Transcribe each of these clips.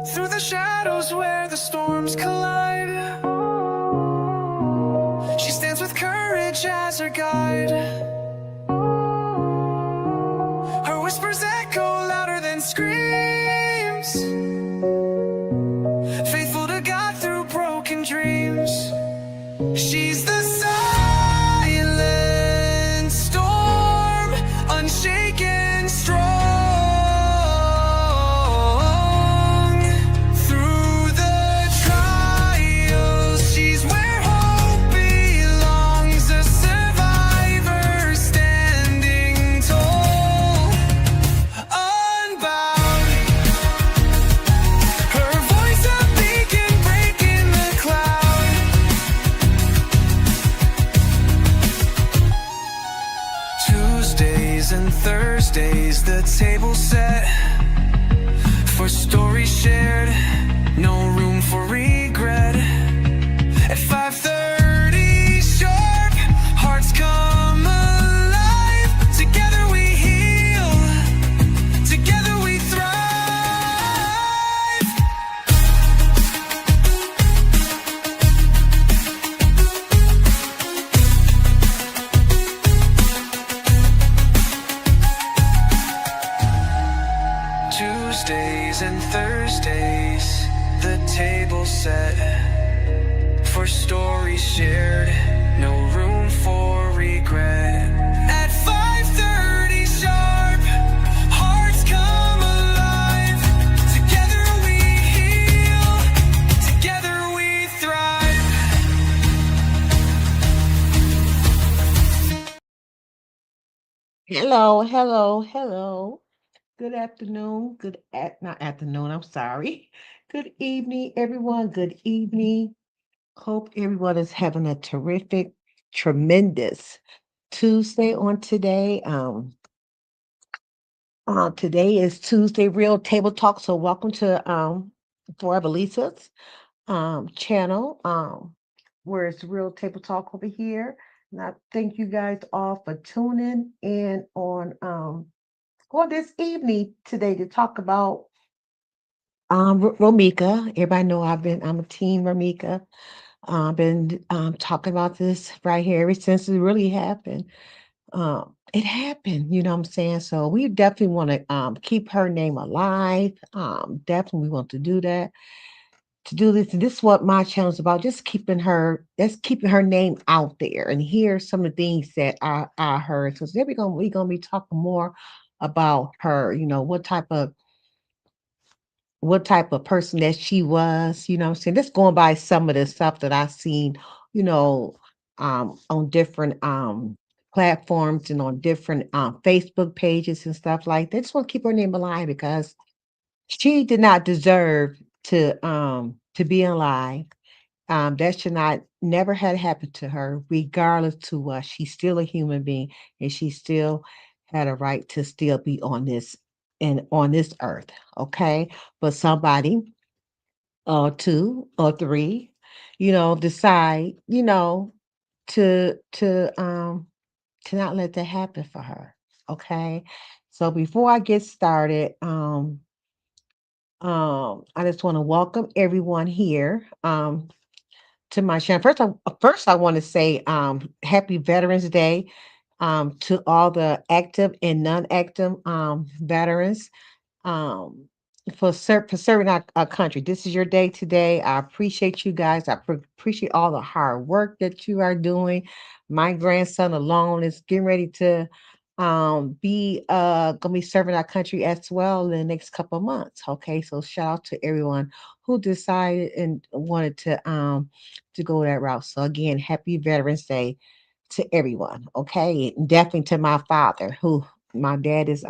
through the shadows where the storms collide. She stands with courage as her guide. Her whispers echo louder than screams, faithful to God through broken dreams. She's the silent storm, unshaken, strong. Through the trials, she's where hope belongs. A survivor standing tall, unbound. Her voice a beacon breaking the cloud. Tuesdays and Thursdays, the table set for stories shared, no room for regret. At 5:30 sharp, hearts come alive. Together we heal, together we thrive. Tuesdays and Thursdays, the table set for stories shared, no room for regret. At 5:30 sharp, hearts come alive. Together we heal, together we thrive. Hello, hello, hello. Good afternoon. Not afternoon, I'm sorry. Good evening, everyone. Good evening. Hope everyone is having a terrific, tremendous Tuesday on today. Today is Tuesday Real Table Talk. So welcome to Forever Lisa's channel. Where it's Real Table Talk over here. And I thank you guys all for tuning in on this evening today to talk about Romika. Everybody know I'm a team Romika. I've been talking about this right here ever since it really happened. It happened, you know what I'm saying? So we definitely want to keep her name alive. Definitely we want to do that. To do this, and this is what my channel is about, just keeping her name out there. And here's some of the things that I heard. So today we're gonna be talking more about her, what type of person that she was, you know what I'm saying? Just going by some of the stuff that I've seen, you know, on different platforms and on different Facebook pages and stuff like that. Just want to keep her name alive because she did not deserve to be alive. That should not never had happened to her, regardless to what. She's still a human being, and she still had a right to still be on this and on this earth. Okay, but somebody or two or three, decide, to to not let that happen for her. Okay, so before I get started, I just want to welcome everyone here. To my channel. First I want to say Happy Veterans Day to all the active and non-active veterans um, for serving our country. This is your day today. I appreciate you guys. Appreciate all the hard work that you are doing. My grandson alone is getting ready to be gonna be serving our country as well in the next couple of months. Okay, so shout out to everyone who decided and wanted to go that route. So again, happy Veterans Day to everyone. Okay, and definitely to my father, who my dad is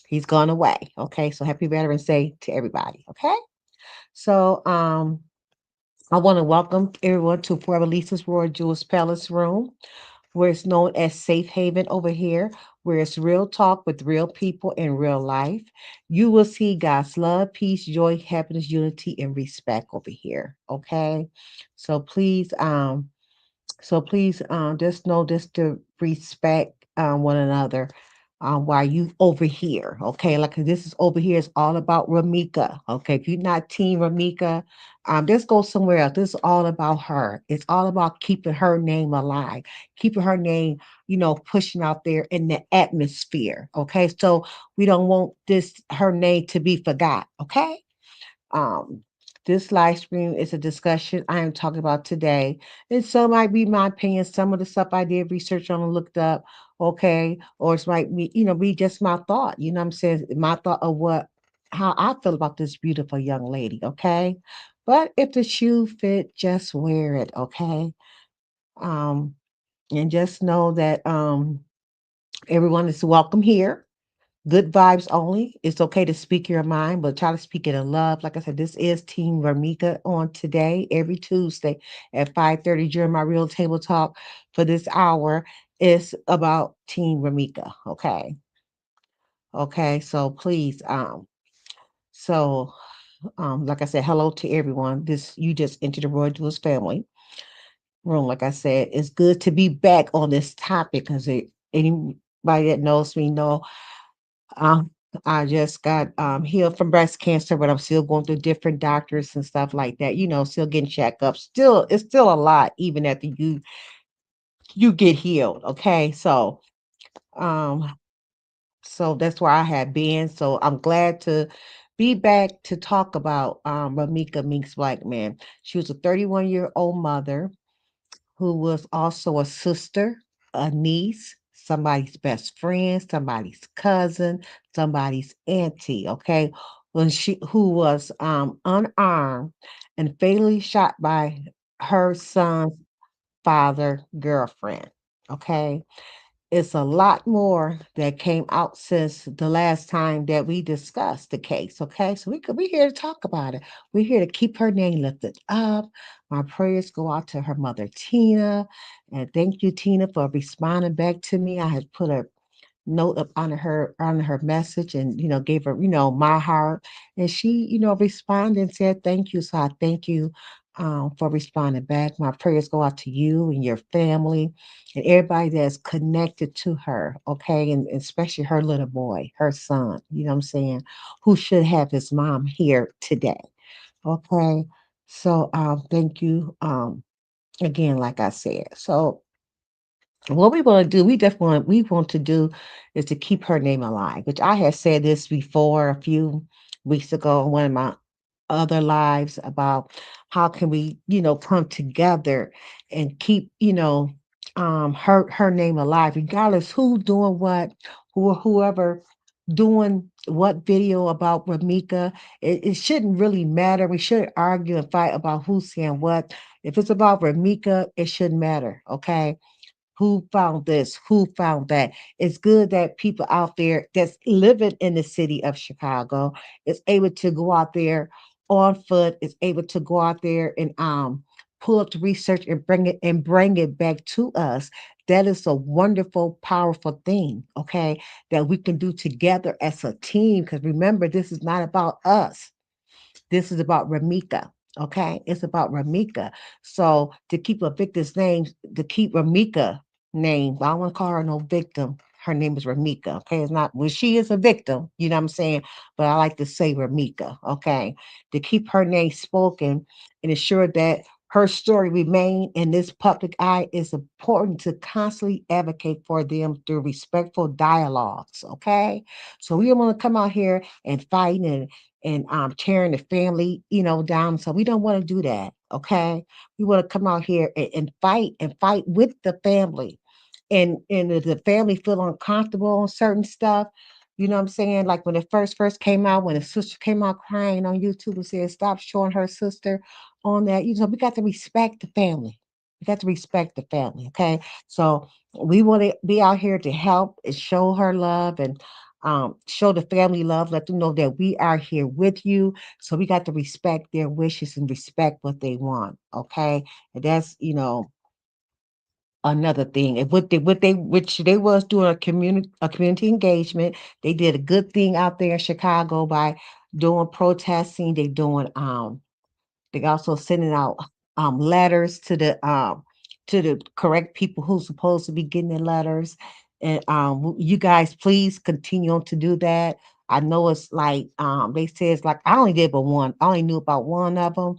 he's gone away. Okay, so happy Veterans Day to everybody. Okay, so I want to welcome everyone to Forever Lisa's Royal Jewels Palace Room, where it's known as Safe Haven over here, where it's real talk with real people in real life. You will see God's love, peace, joy, happiness, unity, and respect over here. Okay. So please, just know just to respect one another. while you over here. Okay, like this is over here is all about Ramika. Okay, if you're not Team Ramika, let's go somewhere else. This is all about her. It's all about keeping her name alive, keeping her name, pushing out there in the atmosphere. Okay, so we don't want this her name to be forgot. Okay. Um, this live stream is a discussion I am talking about today. And some might be my opinion. Some of the stuff I did research on and looked up, okay, or it might be, be just my thought. You know what I'm saying? My thought of how I feel about this beautiful young lady, okay? But if the shoe fit, just wear it, okay? Um, and just know that everyone is welcome here. Good vibes only. It's okay to speak your mind, but try to speak it in love. Like I said, this is Team Ramika on today, every Tuesday at 5:30 during my real table talk for this hour. It's about Team Ramika. Okay. Okay. So please, so like I said, hello to everyone. This you just entered the Roy Lewis family room. Like I said, it's good to be back on this topic because anybody that knows me know Um, I just got healed from breast cancer, but I'm still going through different doctors and stuff like that. Still getting checkups. Still, it's still a lot, even after you get healed. Okay, um, so that's where I had been. So I'm glad to be back to talk about Ramika Meeks Black Man. She was a 31-year-old mother who was also a sister, a niece, somebody's best friend, somebody's cousin, somebody's auntie, okay? When she who was unarmed and fatally shot by her son's father girlfriend. Okay. It's a lot more that came out since the last time that we discussed the case. Okay, so we're here to talk about it. We're here to keep her name lifted up. My prayers go out to her mother Tina, and thank you, Tina, for responding back to me. I had put a note up on her message and gave her my heart, and she responded and said thank you. So I thank you for responding back. My prayers go out to you and your family and everybody that's connected to her, okay, and especially her little boy, her son, what I'm saying, who should have his mom here today. Okay, so thank you again, like I said. So what we want to do, we want to do is to keep her name alive, which I had said this before a few weeks ago in one of my other lives about how can we, come together and keep, her name alive, regardless who doing what, whoever doing what video about Ramika. It shouldn't really matter. We shouldn't argue and fight about who's saying what. If it's about Ramika, it shouldn't matter. Okay, who found this, who found that. It's good that people out there that's living in the city of Chicago is able to go out there on foot, is able to go out there and pull up the research and bring it back to us. That is a wonderful, powerful thing, okay, that we can do together as a team. Because remember, this is not about us. This is about Ramika. Okay, it's about Ramika. So to keep a victim's name, to keep Ramika name, I don't want to call her no victim. Her name is Ramika. Okay, it's not well, she is a victim, you know what I'm saying? But I like to say Ramika, okay, to keep her name spoken and ensure that her story remain in this public eye is important to constantly advocate for them through respectful dialogues. Okay, so we don't want to come out here and fight and tearing the family, down. So we don't want to do that. Okay. We want to come out here and fight with the family. And if the family feel uncomfortable on certain stuff, you know what I'm saying? Like when it first came out, when the sister came out crying on YouTube and said, stop showing her sister on that, we got to respect the family. We got to respect the family. Okay. So we want to be out here to help and show her love and show the family love, let them know that we are here with you. So we got to respect their wishes and respect what they want. Okay. And that's, another thing. And which they was doing a community engagement. They did a good thing out there in Chicago by doing protesting. They also sending out letters to the correct people who's supposed to be getting the letters. And you guys please continue on to do that. I know it's like they say it's like I only did but one. I only knew about one of them.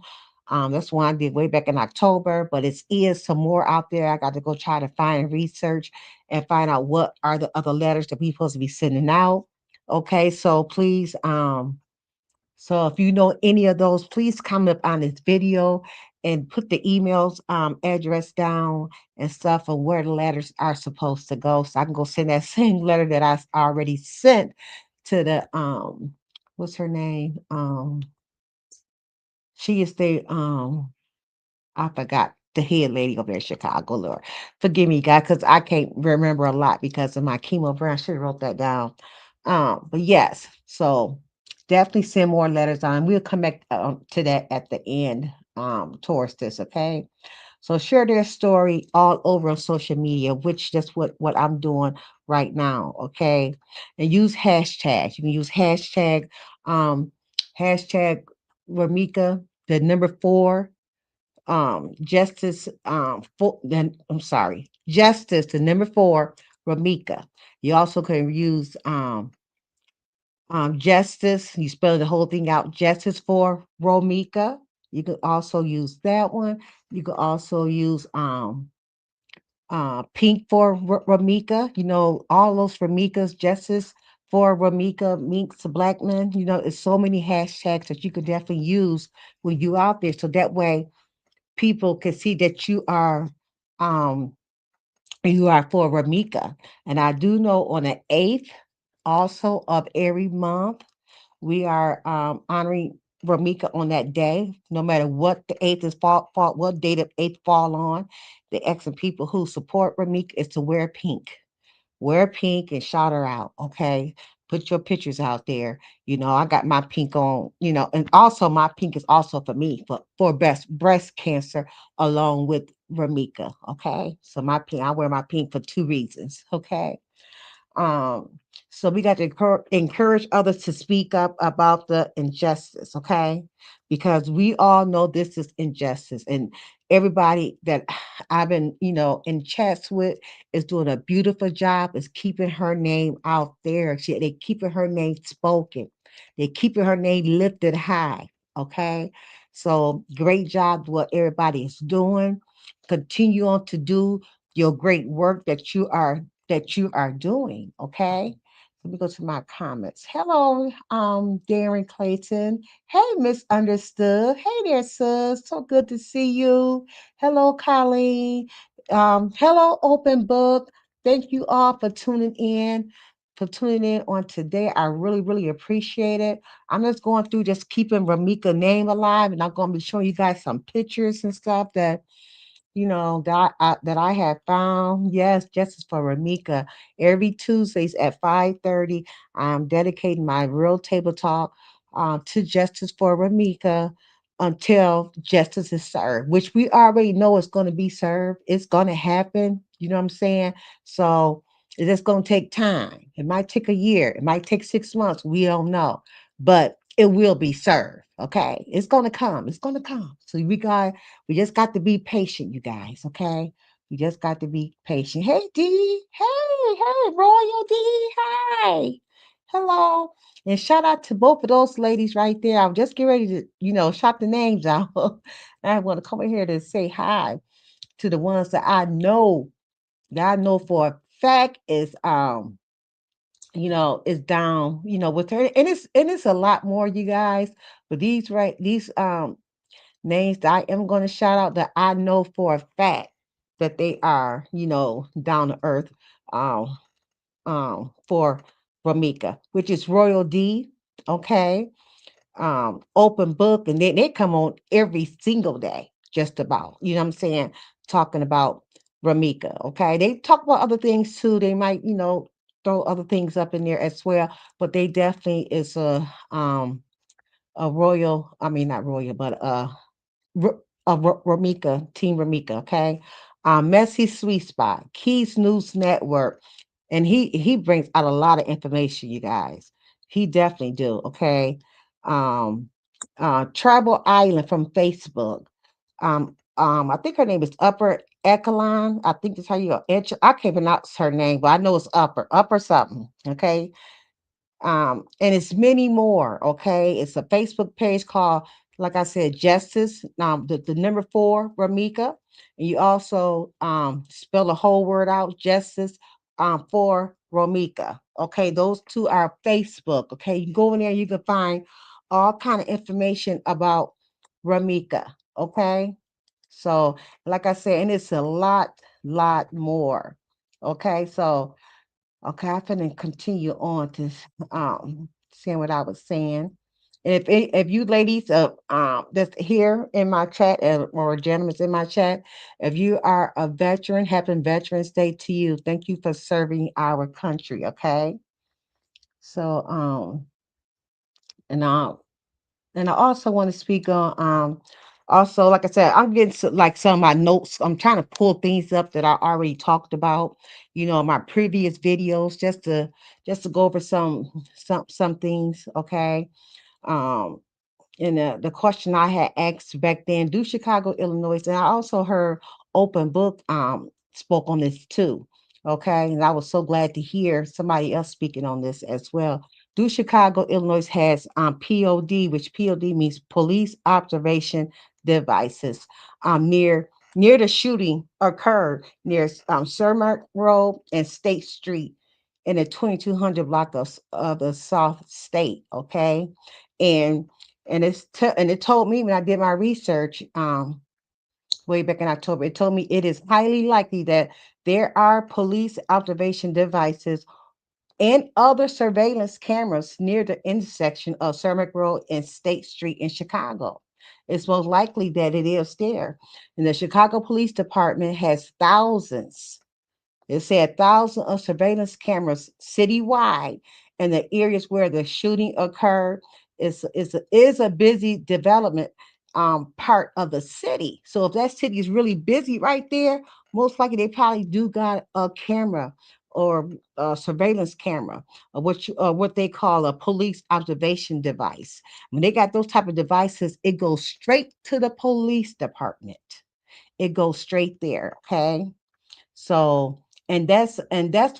That's one I did way back in October, but it is some more out there. I got to go try to find and research and find out what are the other letters that we supposed to be sending out. Okay, so please, so if you know any of those, please comment on this video and put the emails address down and stuff of where the letters are supposed to go. So I can go send that same letter that I already sent to the what's her name? She is the I forgot the head lady over there in Chicago, Lord. Forgive me, God, because I can't remember a lot because of my chemo brand. I should have wrote that down. But yes, so definitely send more letters on. We'll come back to that at the end towards this, okay? So share their story all over on social media, which that's what I'm doing right now, okay? And use hashtags. You can use um hashtag Ramika, the number 4 justice for then I'm sorry, justice the number 4 Ramika. You also can use justice, you spell the whole thing out, justice for Romika. You could also use that one. You could also use pink for Ramika. You know, all those Ramikas, justice for Ramika, Minks to black men. You know, it's so many hashtags that you could definitely use when you out there. So that way people can see that um you are for Ramika. And I do know on the 8th also of every month we are honoring Ramika on that day, no matter what the 8th is fall what date of 8th fall on. The excellent people who support Ramika is to wear pink. Wear pink and shout her out, okay? Put your pictures out there. You know, I got my pink on, you know, and also my pink is also for me for best breast cancer along with Ramika, okay? So my pink, I wear my pink for 2 reasons, okay? Um, so we got to encourage others to speak up about the injustice, okay? Because we all know this is injustice, and everybody that I've been, you know, in chats with is doing a beautiful job, is keeping her name out there. They keeping her name spoken. They keeping her name lifted high, okay? So great job what everybody is doing. Continue on to do your great work that you are doing. Okay. Let me go to my comments. Hello, Darren Clayton. Hey, Misunderstood. Hey there, sis. So good to see you. Hello, Colleen. Hello, Open Book. Thank you all for tuning in on today. I really, really appreciate it. I'm just going through just keeping Ramika name alive, and I'm going to be showing you guys some pictures and stuff that that I have found. Yes, Justice for Ramika. Every Tuesdays at 5:30, I'm dedicating my real table talk to Justice for Ramika until justice is served, which we already know is going to be served. It's going to happen. You know what I'm saying? So it's just going to take time. It might take a year. It might take 6 months. We don't know, but it will be served. Okay, it's going to come. It's going to come. So we just got to be patient, you guys, okay? We just got to be patient. Hey, D. Hey, Royal D. Hi. Hello. And shout out to both of those ladies right there. I'm just getting ready to, shout the names out. I want to come in here to say hi to the ones that I know for a fact is down, with her. And it's a lot more, you guys. But these names that I am going to shout out that I know for a fact that they are, down to earth for Ramika, which is Royal D, okay? Open book, and they come on every single day, just about, you know what I'm saying, talking about Ramika, okay? They talk about other things too. They might, throw other things up in there as well, but they definitely is a royal, I mean not royal, but Ramika, Team Ramika, okay? Messy Sweet Spot, Keys News Network, and he brings out a lot of information, you guys. He definitely do, okay? Um, Tribal Island from Facebook. I think her name is Upper echelon. I think that's how you go. I can't pronounce her name, but I know it's upper something. Okay. And it's many more. Okay. It's a Facebook page called, like I said, Justice. The number four, Ramika. And you also spell the whole word out, Justice for Romika. Okay. Those two are Facebook. Okay. You can go in there, you can find all kind of information about Ramika. Okay. So, like I said, and it's a lot more. Okay, so okay, I'm gonna continue on to saying what I was saying. And if you ladies that's here in my chat or gentlemen in my chat, if you are a veteran, happy Veterans Day to you. Thank you for serving our country. Okay, so and I also want to speak on also, like I said, I'm getting like some of my notes. I'm trying to pull things up that I already talked about, my previous videos, just to go over some things. Okay. Um and the question I had asked back then, do Chicago, Illinois, and I also heard Open Book spoke on this too. Okay, and I was so glad to hear somebody else speaking on this as well. Do Chicago, Illinois has POD, which POD means police observation devices, near the shooting occurred near Cermak Road and State Street in the 2200 block of the South State. Okay, and and it told me when I did my research way back in October, it told me it is highly likely that there are police observation devices and other surveillance cameras near the intersection of Cermak Road and State Street in Chicago. It's most likely that it is there. And the Chicago Police Department has thousands, it said thousands of surveillance cameras citywide in the areas where the shooting occurred. Is a busy development part of the city. So if that city is really busy right there, most likely they probably do got a camera or a surveillance camera, or what they call a police observation device. When they got those type of devices, it goes straight to the police department. It goes straight there. Okay. So, and that's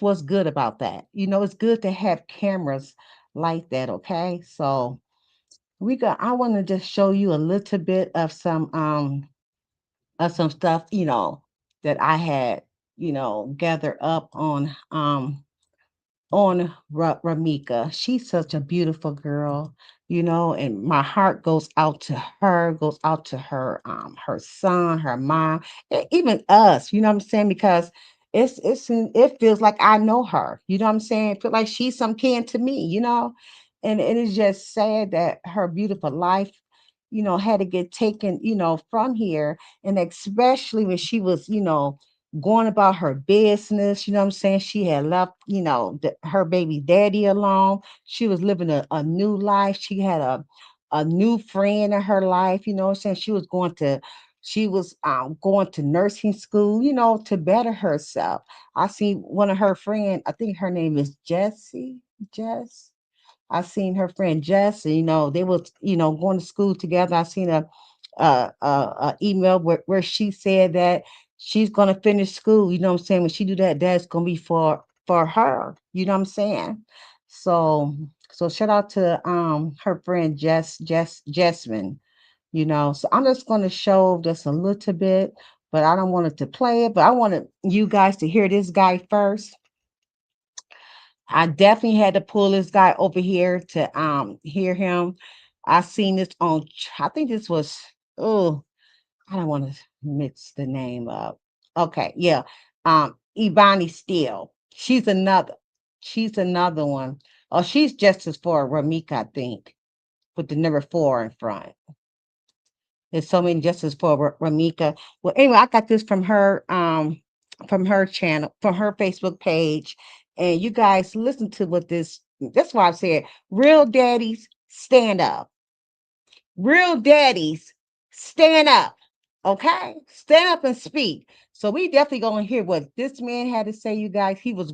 what's good about that. It's good to have cameras like that, okay? So, I want to just show you a little bit of some stuff, that I had, gathered up on Ramika. She's such a beautiful girl, and my heart goes out to her, goes out to her son, her mom, and even us, you know what I'm saying? Because it feels like I know her, you know what I'm saying? It feel like she's some kin to me, and it is just sad that her beautiful life, had to get taken, from here, and especially when she was, going about her business. You know what I'm saying? She had left, her baby daddy alone. She was living a new life. She had a new friend in her life. You know what I'm saying? She was going to nursing school, to better herself. I see one of her friend, I think her name is Jess. I seen her friend Jess, they was, going to school together. I seen a email where she said that she's gonna finish school. You know what I'm saying? When she do that, that's gonna be for her. You know what I'm saying? So shout out to her friend Jasmine. So I'm just gonna show just a little bit, but I don't want it to play it. But I wanted you guys to hear this guy first. I definitely had to pull this guy over here to hear him. I seen this on I think this was, oh, I don't want to mix the name up. Okay, yeah. Ivani Steele. She's another one. Oh, she's just as for Ramika, I think, with the number four in front. There's so many justice for Ramika. Well, anyway, I got this from her channel, from her Facebook page. And you guys listen to what that's why I said real daddies stand up. Real daddies stand up. Okay? Stand up and speak. So we definitely gonna hear what this man had to say, you guys. He was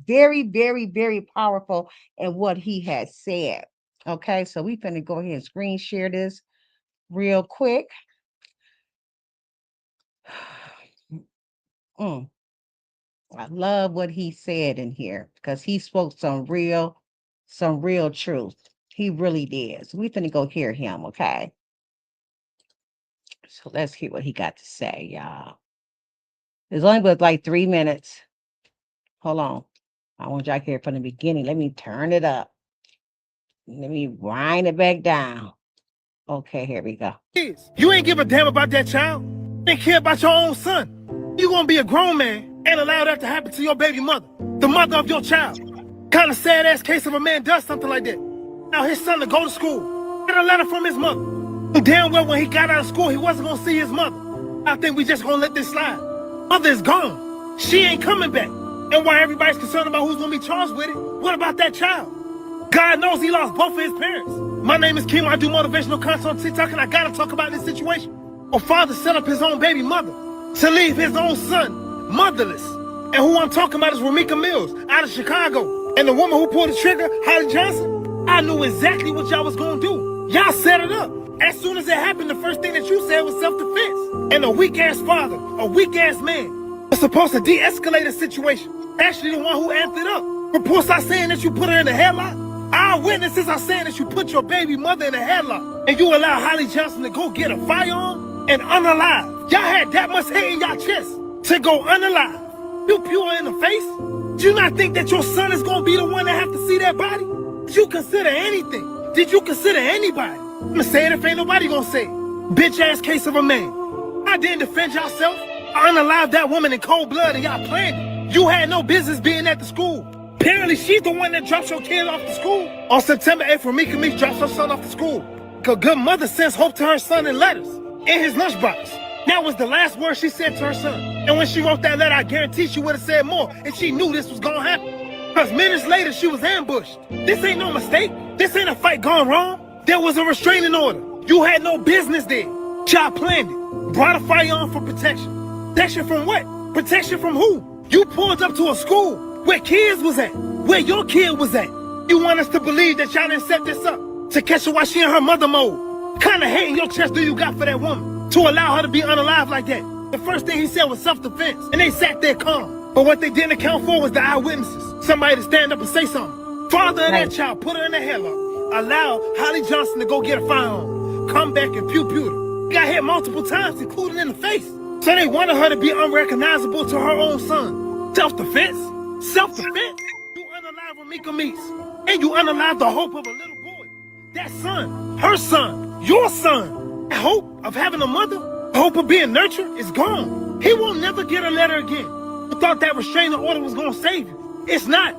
very, very, very powerful in what he had said. Okay, so we finna go ahead and screen share this real quick. Mm, I love what he said in here because he spoke some real truth. He really did. So we finna go hear him, okay? So let's hear what he got to say, y'all. It's only was like 3 minutes. Hold on. I want y'all to hear from the beginning. Let me turn it up. Let me wind it back down. Okay, here we go. You ain't give a damn about that child. You ain't care about your own son. You gonna be a grown man and allow that to happen to your baby mother, the mother of your child. Kind of sad ass case of a man does something like that. Now his son to go to school, get a letter from his mother. Damn well when he got out of school he wasn't gonna see his mother. I think we just gonna let this slide. Mother is gone. She ain't coming back. And while everybody's concerned about who's gonna be charged with it, what about that child? God knows he lost both of his parents. My name is Kim. I do motivational content on TikTok, and I gotta talk about this situation. A father set up his own baby mother to leave his own son motherless. And who I'm talking about is Ramika Mills out of Chicago. And the woman who pulled the trigger, Holly Johnson, I knew exactly what y'all was gonna do. Y'all set it up. As soon as it happened, the first thing that you said was self-defense. And a weak-ass father, a weak-ass man, was supposed to de-escalate the situation. Actually, the one who amped it up. Reports are saying that you put her in a headlock. Our witnesses are saying that you put your baby mother in a headlock and you allow Holly Johnson to go get a firearm and unalive. Y'all had that much hate in y'all chest to go unalive. You pure in the face? Do you not think that your son is going to be the one that have to see that body? Did you consider anything? Did you consider anybody? I'm going to say it if ain't nobody going to say it. Bitch ass case of a man. I didn't defend yourself. I unalived that woman in cold blood and y'all planned it. You had no business being at the school. Apparently, she's the one that drops your kid off to school. On September 8th, Ramika Meeks drops her son off to school. A good mother sends hope to her son in letters in his lunchbox. That was the last word she said to her son. And when she wrote that letter, I guarantee she would have said more if she knew this was going to happen. Because minutes later, she was ambushed. This ain't no mistake. This ain't a fight gone wrong. There was a restraining order. You had no business there. Child planned it. Brought a firearm for protection. Protection from what? Protection from who? You pulled up to a school where kids was at, where your kid was at. You want us to believe that y'all didn't set this up to catch her while she in her mother mode. Kind of hate in your chest do you got for that woman to allow her to be unalive like that? The first thing he said was self-defense, and they sat there calm. But what they didn't account for was the eyewitnesses. Somebody to stand up and say something. Father of that child put her in the headlock. Allow Holly Johnson to go get a firearm. Come back and pew-pewed her. Got hit multiple times, including in the face. So they wanted her to be unrecognizable to her own son. Self-defense? Self-defense? You unalive Ramika Meeks. And you unalive the hope of a little boy. That son, her son, your son. The hope of having a mother, the hope of being nurtured is gone. He will never get a letter again. You thought that restraining order was going to save you. It's not.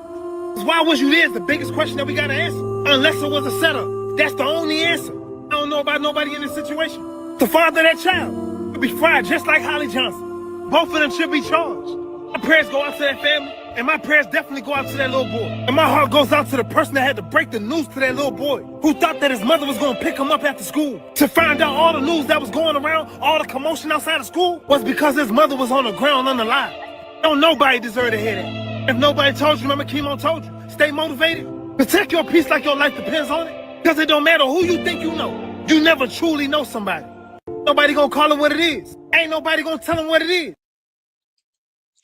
Why was you there is the biggest question that we got to answer. Unless it was a setup. That's the only answer. I don't know about nobody in this situation. The father of that child will be fried just like Holly Johnson. Both of them should be charged. My prayers go out to that family. And my prayers definitely go out to that little boy. And my heart goes out to the person that had to break the news to that little boy, who thought that his mother was going to pick him up after school. To find out all the news that was going around, all the commotion outside of school, was because his mother was on the ground unalive. Don't nobody deserve to hear that. If nobody told you, remember Chemo told you, stay motivated. Protect your peace like your life depends on it. Because it don't matter who you think you know. You never truly know somebody. Nobody going to call it what it is. Ain't nobody going to tell them what it is.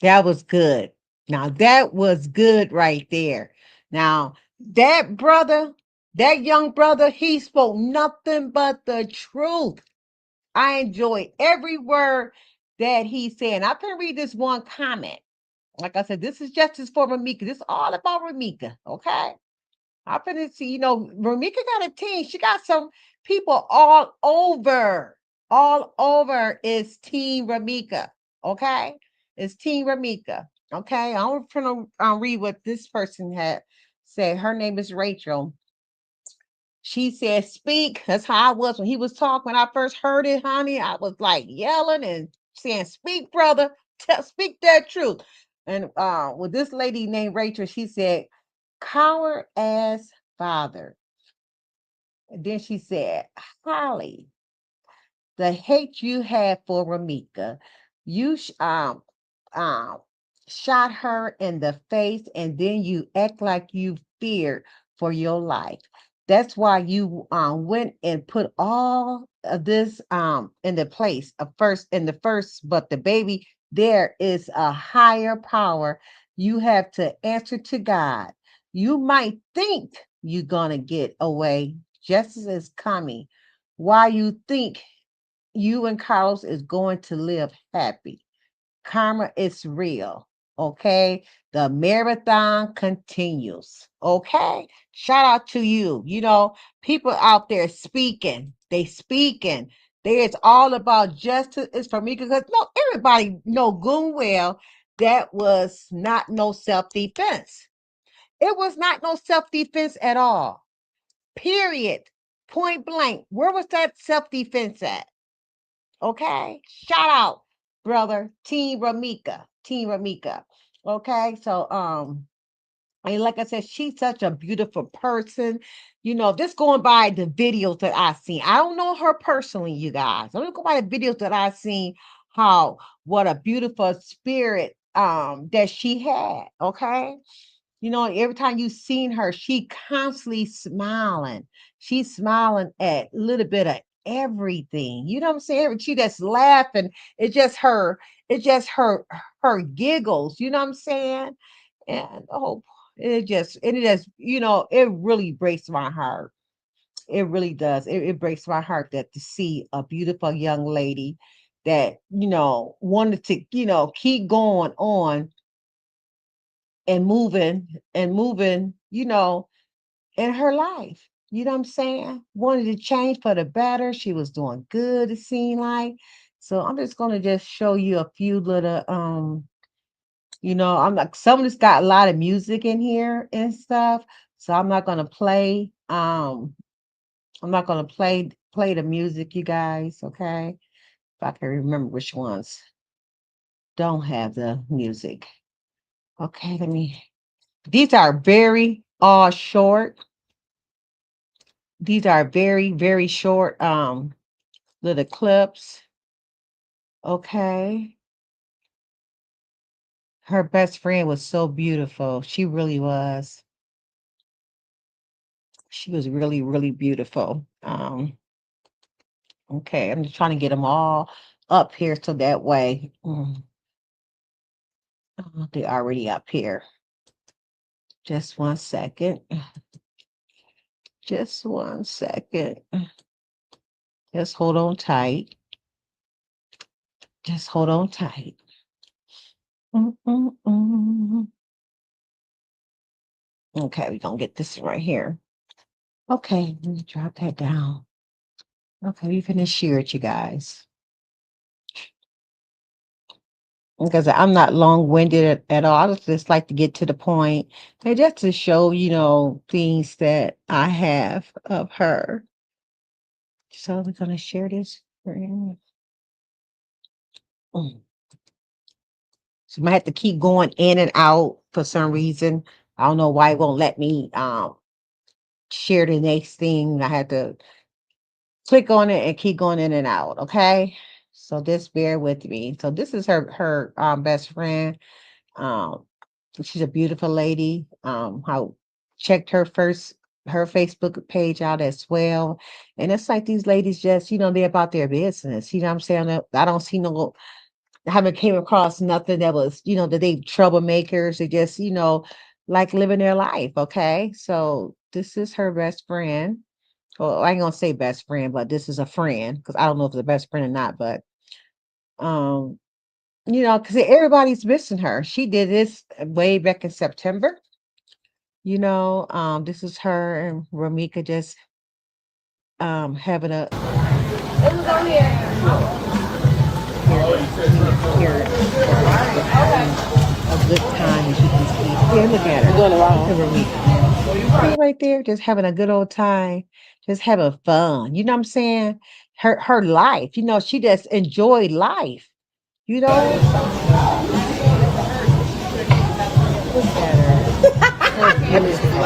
That was good. Now, that was good right there. Now, that brother, that young brother, he spoke nothing but the truth. I enjoyed every word that he said. I'm going to read this one comment. Like I said, this is justice for Ramika. This is all about Ramika, okay? I'm going to see, Ramika got a team. She got some people all over is Team Ramika, okay? It's Team Ramika. Okay, I'm going to read what this person had said. Her name is Rachel. She said, speak. That's how I was when he was talking. When I first heard it, honey, I was like yelling and saying, speak, brother. Speak that truth. And with this lady named Rachel, she said, coward ass father. And then she said, Holly, the hate you had for Ramika, you shot her in the face, and then you act like you feared for your life. That's why you went and put all of this in the place of first, but the baby there is a higher power. You have to answer to God. You might think you're gonna get away. Justice is coming. Why you think you and Carlos is going to live happy? Karma is real. Okay. The marathon continues. Okay. Shout out to you. People out there speaking. They speaking. It's all about justice. It's for me because no, everybody know good well that was not no self-defense. It was not no self-defense at all. Period. Point blank. Where was that self-defense at? Okay. Shout out, brother. Team Ramika. Team Ramika. Okay. So and like I said, she's such a beautiful person. Just going by the videos that I've seen. I don't know her personally, you guys. I'm gonna go by the videos that I've seen, what a beautiful spirit that she had. Okay. Every time you've seen her, she constantly smiling. She's smiling at a little bit of everything. You know what I'm saying? She just laughing. It's just her giggles. You know what I'm saying? And it really breaks my heart. It really does. It breaks my heart that to see a beautiful young lady that, wanted to, keep going on and moving, in her life. You know what I'm saying? Wanted to change for the better. She was doing good, it seemed like. So I'm just gonna just show you a few little I'm like some of this got a lot of music in here and stuff. So I'm not gonna play the music, you guys, okay? If I can remember which ones don't have the music. Okay, these are very short. These are very, very short little clips. Okay. Her best friend was so beautiful. She really was. She was really, really beautiful. Okay, I'm just trying to get them all up here so that way they're already up here. Just 1 second. Just 1 second. Just hold on tight. Just hold on tight. Okay, we're gonna get this right here. Okay, let me drop that down. Okay, we finna share it, you guys. Because I'm not long-winded at all. I just like to get to the point and just to show, things that I have of her. So we're gonna share this. Mm. So I might have to keep going in and out for some reason. I don't know why it won't let me share the next thing. I had to click on it and keep going in and out. Okay. So just bear with me. So this is her best friend. Um, she's a beautiful lady. I checked her Facebook page out as well. And it's like these ladies just, they're about their business. You know what I'm saying? I don't see I haven't came across nothing that was, that they troublemakers. They just, like living their life. Okay. So this is her best friend. Well, I ain't gonna say best friend, but this is a friend because I don't know if it's a best friend or not, but um, because everybody's missing her. She did this way back in September. This is her and Ramika just having a It was on here. here a good time as you can see. Here, look at her. You're doing it wrong. Look at Ramika. See right there, just having a good old time, just having fun. You know what I'm saying? Her life, she just enjoyed life. Look at her. Her beautiful.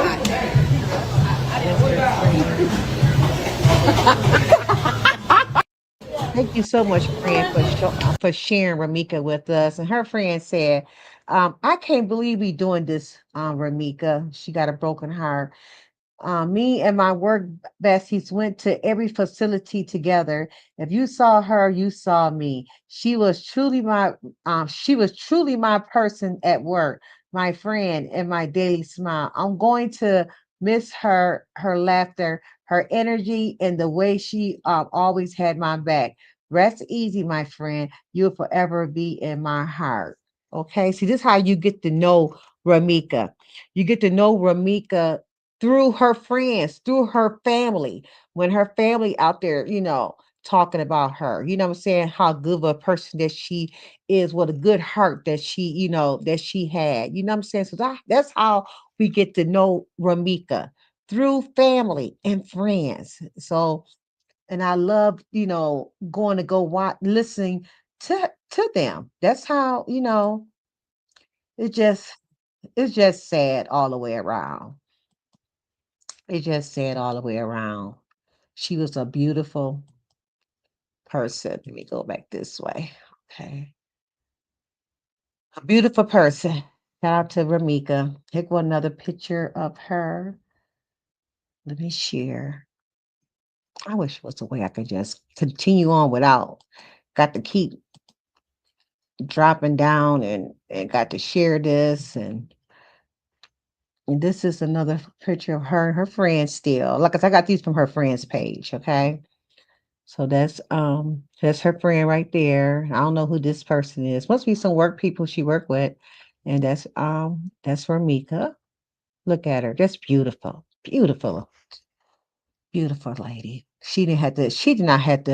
Thank you so much, friend, for sharing Ramika with us. And her friend said, I can't believe we doing this, Ramika. She got a broken heart. Me and my work besties went to every facility together. If you saw her, you saw me. She was truly my person at work, my friend, and my daily smile. I'm going to miss her laughter, her energy, and the way she always had my back. Rest easy, my friend. You'll forever be in my heart. Okay, see, this is how you get to know Ramika. You get to know Ramika through her friends, through her family, when her family out there, talking about her, what I'm saying, how good of a person that she is, what a good heart that that she had, what I'm saying? So that's how we get to know Ramika through family and friends. So, and I love, going to go watch, listening to them. That's how, it just, it's just sad all the way around. It just said all the way around. She was a beautiful person. Let me go back this way. Okay. A beautiful person. Shout out to Ramika. Take one another picture of her. Let me share. I wish there was a way I could just continue on without got to keep dropping down and got to share this and this is another picture of her and her friends still. Like I said, I got these from her friends page, okay? So that's her friend right there. I don't know who this person is. Must be some work people she worked with. And that's Ramika. Look at her. That's beautiful. Beautiful. Beautiful lady. She did not have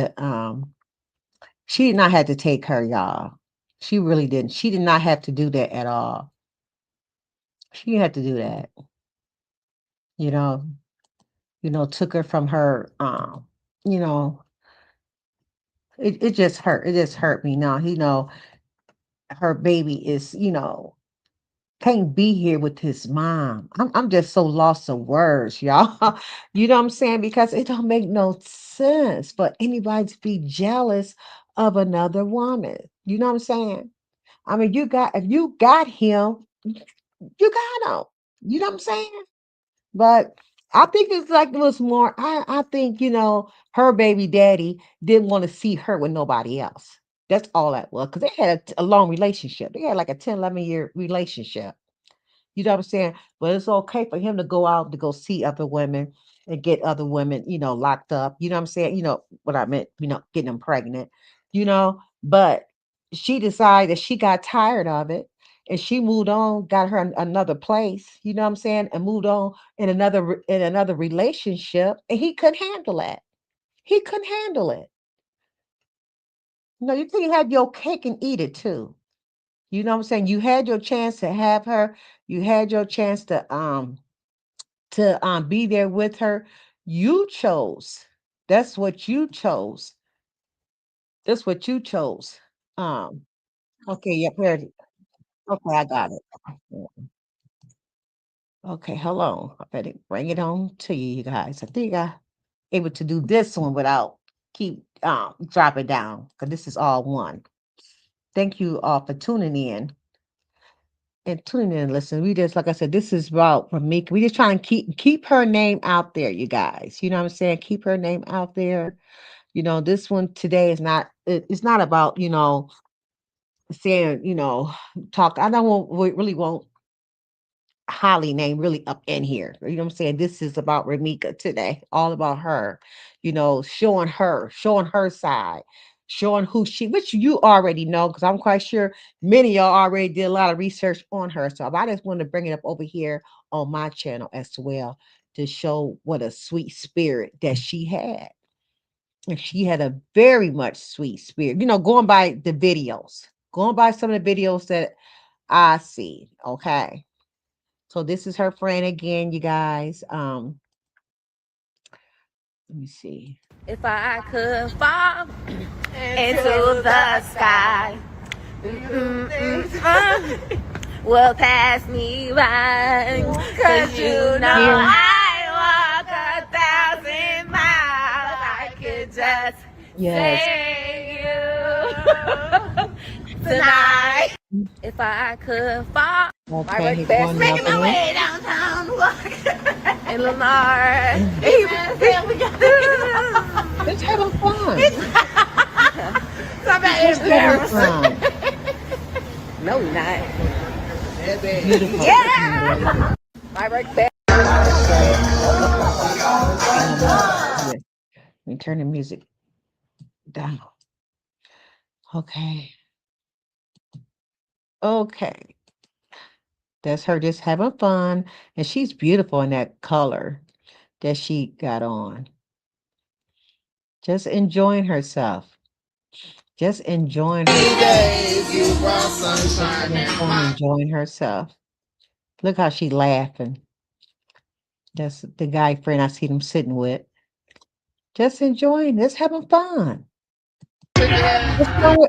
to take her, y'all. She really didn't. She did not have to do that at all. She didn't have to do that. You know, took her from her you know, it just hurt. It just hurt me now. Her baby is, can't be here with his mom. I'm just so lost of words, y'all. You know what I'm saying? Because it don't make no sense for anybody to be jealous of another woman. You know what I'm saying? I mean, if you got him, you got him. You know what I'm saying? But I think it's like it was more. I think her baby daddy didn't want to see her with nobody else. That's all that was because they had a long relationship. They had like a 10, 11-year relationship. You know what I'm saying? But it's okay for him to go out to go see other women and get other women, locked up. You know what I'm saying? You know what I meant, getting them pregnant, but she decided that she got tired of it and she moved on, got her another place, you know what I'm saying? And moved on in another relationship and he couldn't handle that. He couldn't handle it. You can have your cake and eat it too. You know what I'm saying? You had your chance to have her. You had your chance to be there with her. You chose. That's what you chose. That's what you chose. Um, okay, yep, here it is. Okay, I got it. Okay, hold on. I better bring it on to you, you guys. I think I able to do this one without keep drop it down because this is all one. Thank you all for tuning in. And tuning in and listen. We just, like I said, this is about Ramika. We just try and keep her name out there, you guys. You know what I'm saying? Keep her name out there. This one today is not. It's not about saying talk. I don't want we really won't Holly name really up in here. You know what I'm saying? This is about Ramika today. All about her. Showing her side, showing who she, which you already know, because I'm quite sure many of y'all already did a lot of research on her. So I just want to bring it up over here on my channel as well to show what a sweet spirit that she had. And she had a very much sweet spirit. Going by the videos, going by some of the videos that I see. Okay. So this is her friend again, you guys. Let me see. If I could fall into the sky, will pass me by, 'cause I walk 1,000 miles. I could just Yes. say you tonight. If I could fall, my Okay, work he's best, going out making my there. way downtown to walk in Lamar. Just having fun. Somebody Just having embarrassed. fun. No, you're not. Beautiful. Yeah. My work best. Okay. Yes. Let me turn the music down. Okay. Okay. That's her just having fun. And she's beautiful in that color that she got on. Just enjoying herself. Just enjoying herself. Just having fun, enjoying herself. Look how she laughing. That's the guy friend I see them sitting with. Just enjoying, just having fun. What's wrong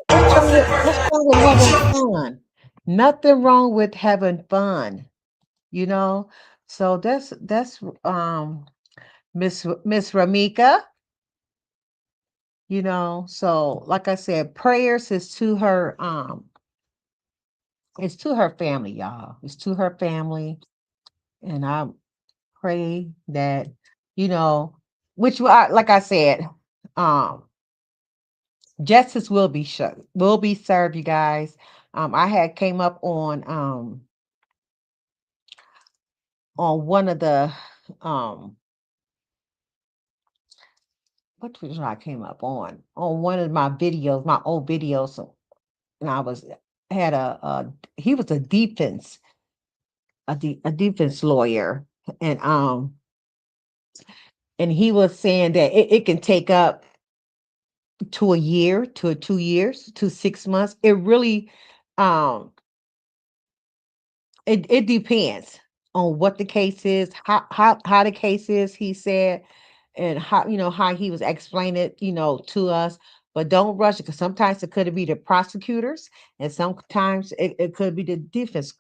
with having fun? Nothing wrong with having fun, you know? So that's Miss Ramika, so like I said, prayers is to her it's to her family, y'all. It's to her family. And I pray that, you know, like I said, um justice will be served, you guys. I had came up on one of the um what was I came up on one of my videos, my old videos, and I was had he was a defense lawyer, and he was saying that it can take up to a year, to 2 years, to 6 months. It really um it depends on what the case is, how the case is, he said, and how he was explaining it, to us. But don't rush it, because sometimes it could be the prosecutors, and sometimes it could be the defense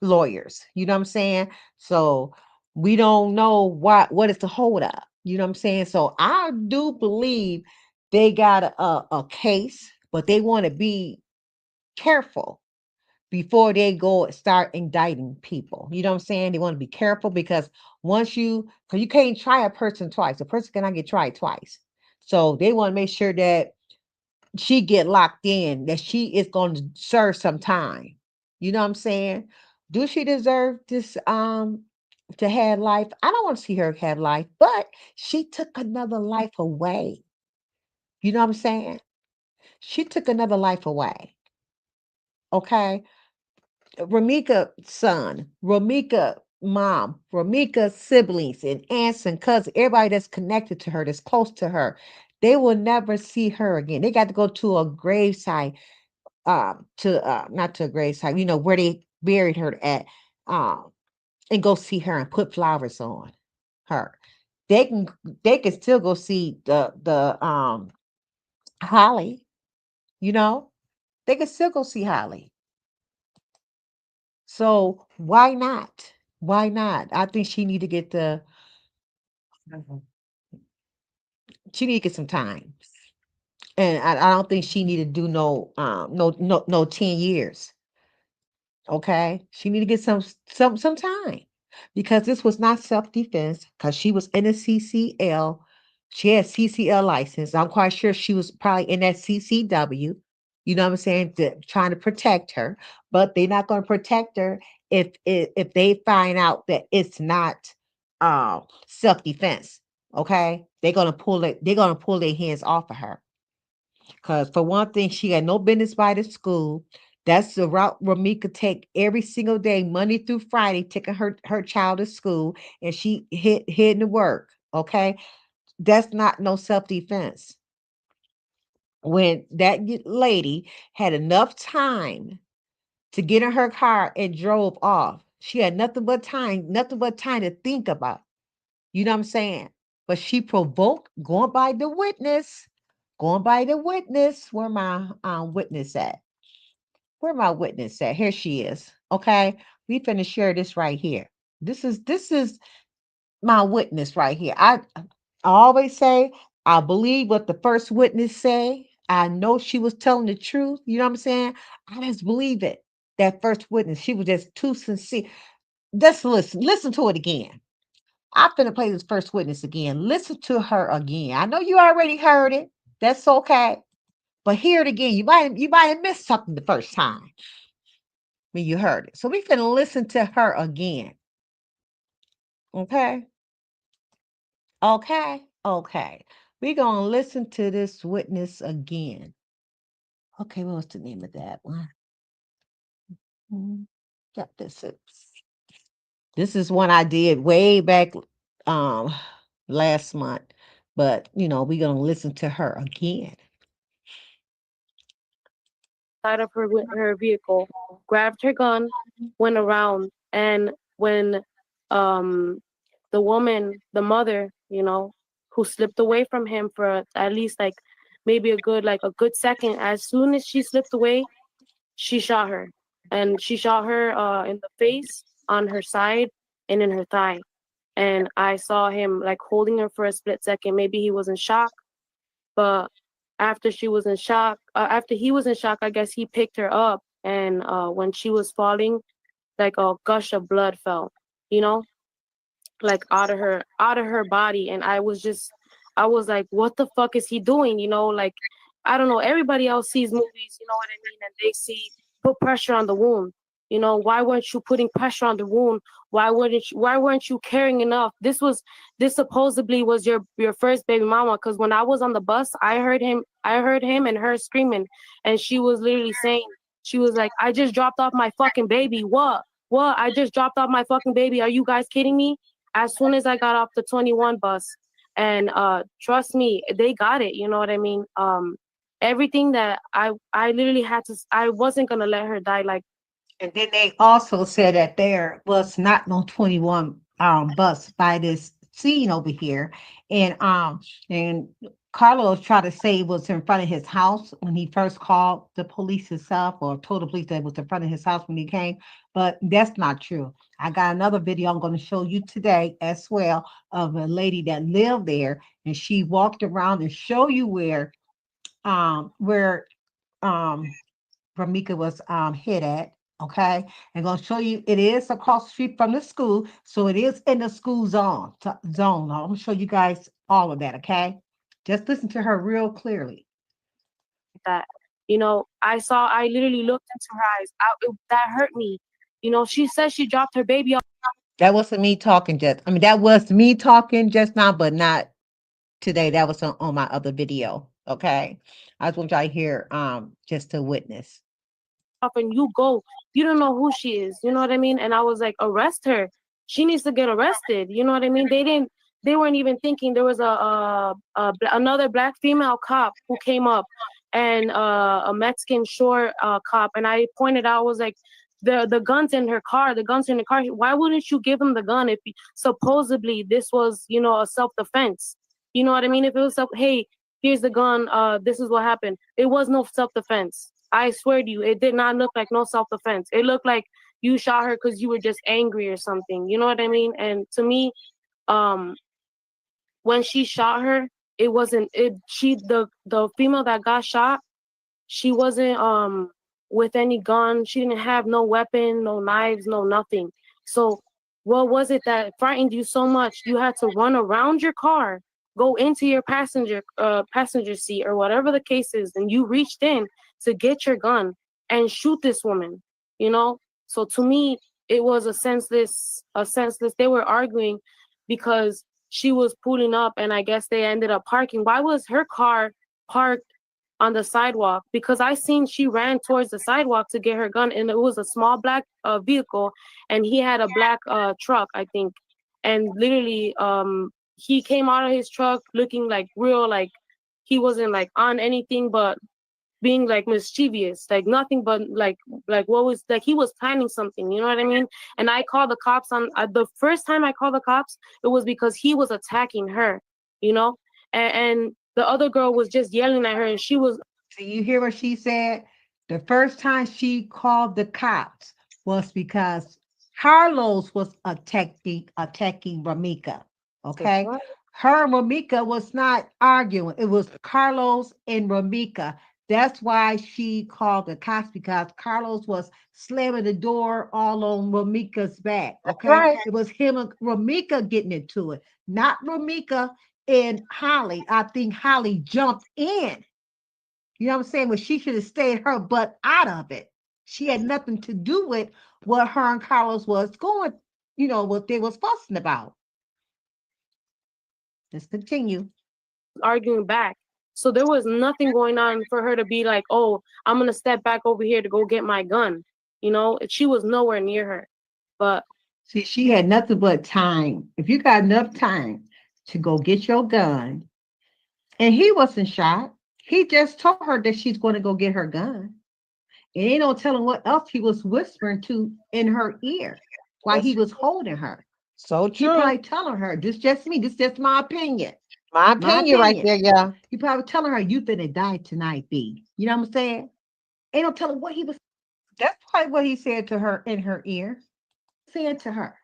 lawyers. You know what I'm saying? So we don't know what is the holdup. You know what I'm saying? So I do believe they got a case, but they want to be careful before they go start indicting people. You know what I'm saying? They want to be careful, because because you can't try a person twice. A person cannot get tried twice. So they want to make sure that she get locked in, that she is going to serve some time. You know what I'm saying? Do she deserve this to have life? I don't want to see her have life, but she took another life away. You know what I'm saying? She took another life away. Okay. Ramika son, Ramika mom, Ramika siblings and aunts and cousins, everybody that's connected to her, that's close to her, they will never see her again. They got to go to a gravesite, to not to a gravesite, where they buried her at, um, and go see her and put flowers on her. They can they can still go see the Holly, you know, they can still go see Holly. So why not? Why not? I think Mhm. she need to get some time. And I don't think she need to do no 10 years. Okay? She need to get some time, because this was not self-defense, because she was in a CCL. She had CCL license. I'm quite sure she was probably in that CCW. You know what I'm saying? Trying to protect her, but they're not going to protect her if they find out that it's not self-defense. Okay? They're gonna pull their hands off of her. Because for one thing, she had no business by the school. That's the route Ramika take every single day, Monday through Friday, taking her child to school, and she heading to work. Okay, that's not no self defense. When that lady had enough time to get in her car and drove off, she had nothing but time to think about. You know what I'm saying? But she provoked, going by the witness. Where my witness at? Where my witness at? Here she is. Okay, we finna share this right here. This is my witness right here. I always say I believe what the first witness say. I know she was telling the truth. You know what I'm saying? I just believe it. That first witness, she was just too sincere. Just listen to it again. I'm finna play this first witness again. Listen to her again. I know you already heard it. That's okay. But hear it again. You might have missed something the first time when you heard it. So we finna listen to her again. Okay. Okay. Okay. We're gonna listen to this witness again. Okay, what was the name of that one? Got this. This is one I did way back um last month. But we're gonna listen to her again. Side of her vehicle, grabbed her gun, went around, and when the woman, the mother, who slipped away from him for at least like maybe a good second, as soon as she slipped away, she shot her. And she shot her in the face, on her side, and in her thigh. And I saw him like holding her for a split second. Maybe he was in shock, but after he was in shock, I guess he picked her up, and when she was falling, like a gush of blood fell, you know, like out of her body. And I was like, what the fuck is he doing? Like, I don't know. Everybody else sees movies, you know what I mean, and they see put pressure on the wound. Why weren't you putting pressure on the wound? Why weren't you caring enough? This supposedly was your first baby mama, because when I was on the bus, I heard him and her screaming, and she was literally saying, she was like, I just dropped off my fucking baby. What? I just dropped off my fucking baby. Are you guys kidding me? As soon as I got off the 21 bus, and trust me, they got it. You know what I mean? Everything that I literally had to, I wasn't gonna let her die like. And then they also said that there was not no 21 bus by this scene over here. And Carlos tried to say it was in front of his house when he first called the police himself, or told the police that it was in front of his house when he came. But that's not true. I got another video I'm going to show you today as well, of a lady that lived there, and she walked around and show you where Ramika was hit at. Okay, I'm gonna show you. It is across the street from the school, so it is in the school zone. I'm gonna show you guys all of that. Okay, just listen to her real clearly. That I literally looked into her eyes. That hurt me. She said she dropped her baby off. That wasn't me talking just. I mean, that was me talking just now, but not today. That was on my other video. Okay, I just want y'all to hear just to witness. And you go, you don't know who she is, you know what I mean? And I was like, arrest her. She needs to get arrested. You know what I mean? They weren't even thinking. There was another black female cop who came up, and a Mexican short cop. And I pointed out, I was like, the guns in her car, why wouldn't you give him the gun if supposedly this was, a self-defense? You know what I mean? If it was hey, here's the gun, this is what happened. It was no self-defense. I swear to you, it did not look like no self-defense. It looked like you shot her because you were just angry or something. You know what I mean? And to me, when she shot her, it wasn't the female that got shot, she wasn't with any gun. She didn't have no weapon, no knives, no nothing. So what was it that frightened you so much? You had to run around your car, go into your passenger seat, or whatever the case is, and you reached in to get your gun and shoot this woman, So to me, it was a senseless, they were arguing because she was pulling up, and I guess they ended up parking. Why was her car parked on the sidewalk? Because I seen she ran towards the sidewalk to get her gun, and it was a small black vehicle, and he had a black truck, I think. And literally, he came out of his truck looking like real, like he wasn't like on anything but being like mischievous, like nothing but like what was like he was planning something, you know what I mean? And I called the cops on the first time I called the cops, it was because he was attacking her, and the other girl was just yelling at her, and she was. So you hear what she said? The first time she called the cops was because Carlos was attacking Ramika. Okay, her and Ramika was not arguing. It was Carlos and Ramika. That's why she called the cops because Carlos was slamming the door all on Ramika's back. Okay. Right. It was him and Ramika getting into it, not Ramika and Holly. I think Holly jumped in. You know what I'm saying? Well, she should have stayed her butt out of it. She had nothing to do with what her and Carlos was going, what they was fussing about. Let's continue. Arguing back. So there was nothing going on for her to be like, oh, I'm going to step back over here to go get my gun. She was nowhere near her. But see, she had nothing but time. If you got enough time to go get your gun, and he wasn't shot, he just told her that she's going to go get her gun. And ain't no telling what else he was whispering to in her ear while he was holding her. So He true. probably telling her, this just me, this just my opinion. My opinion right there, yeah. He probably telling her, you finna die tonight, B. You know what I'm saying? Ain't no telling what he was. That's probably what he said to her in her ear. Saying to her.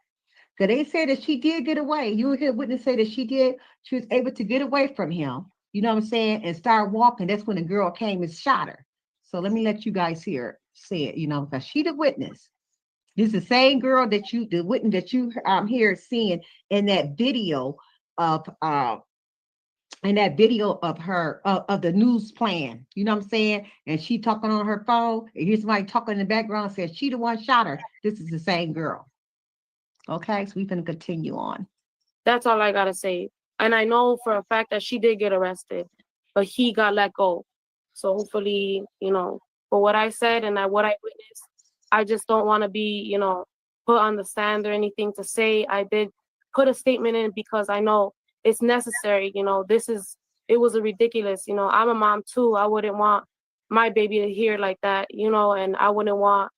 Because they said that she did get away. You will hear witness say that she was able to get away from him. You know what I'm saying? And start walking. That's when the girl came and shot her. So let me let you guys hear say it, because she the witness. This is the same girl the witness that you here seeing in that video of her of the news plan. You know what I'm saying? And she talking on her phone. And here's somebody talking in the background and says she the one shot her. This is the same girl. Okay, so we can continue on. that's all I got to say. And I know for a fact that she did get arrested, but he got let go. So hopefully, for what I said and what I witnessed, I just don't want to be, put on the stand or anything to say. I did put a statement in because I know it's necessary. It was a ridiculous, I'm a mom too. I wouldn't want my baby to hear like that, and I wouldn't want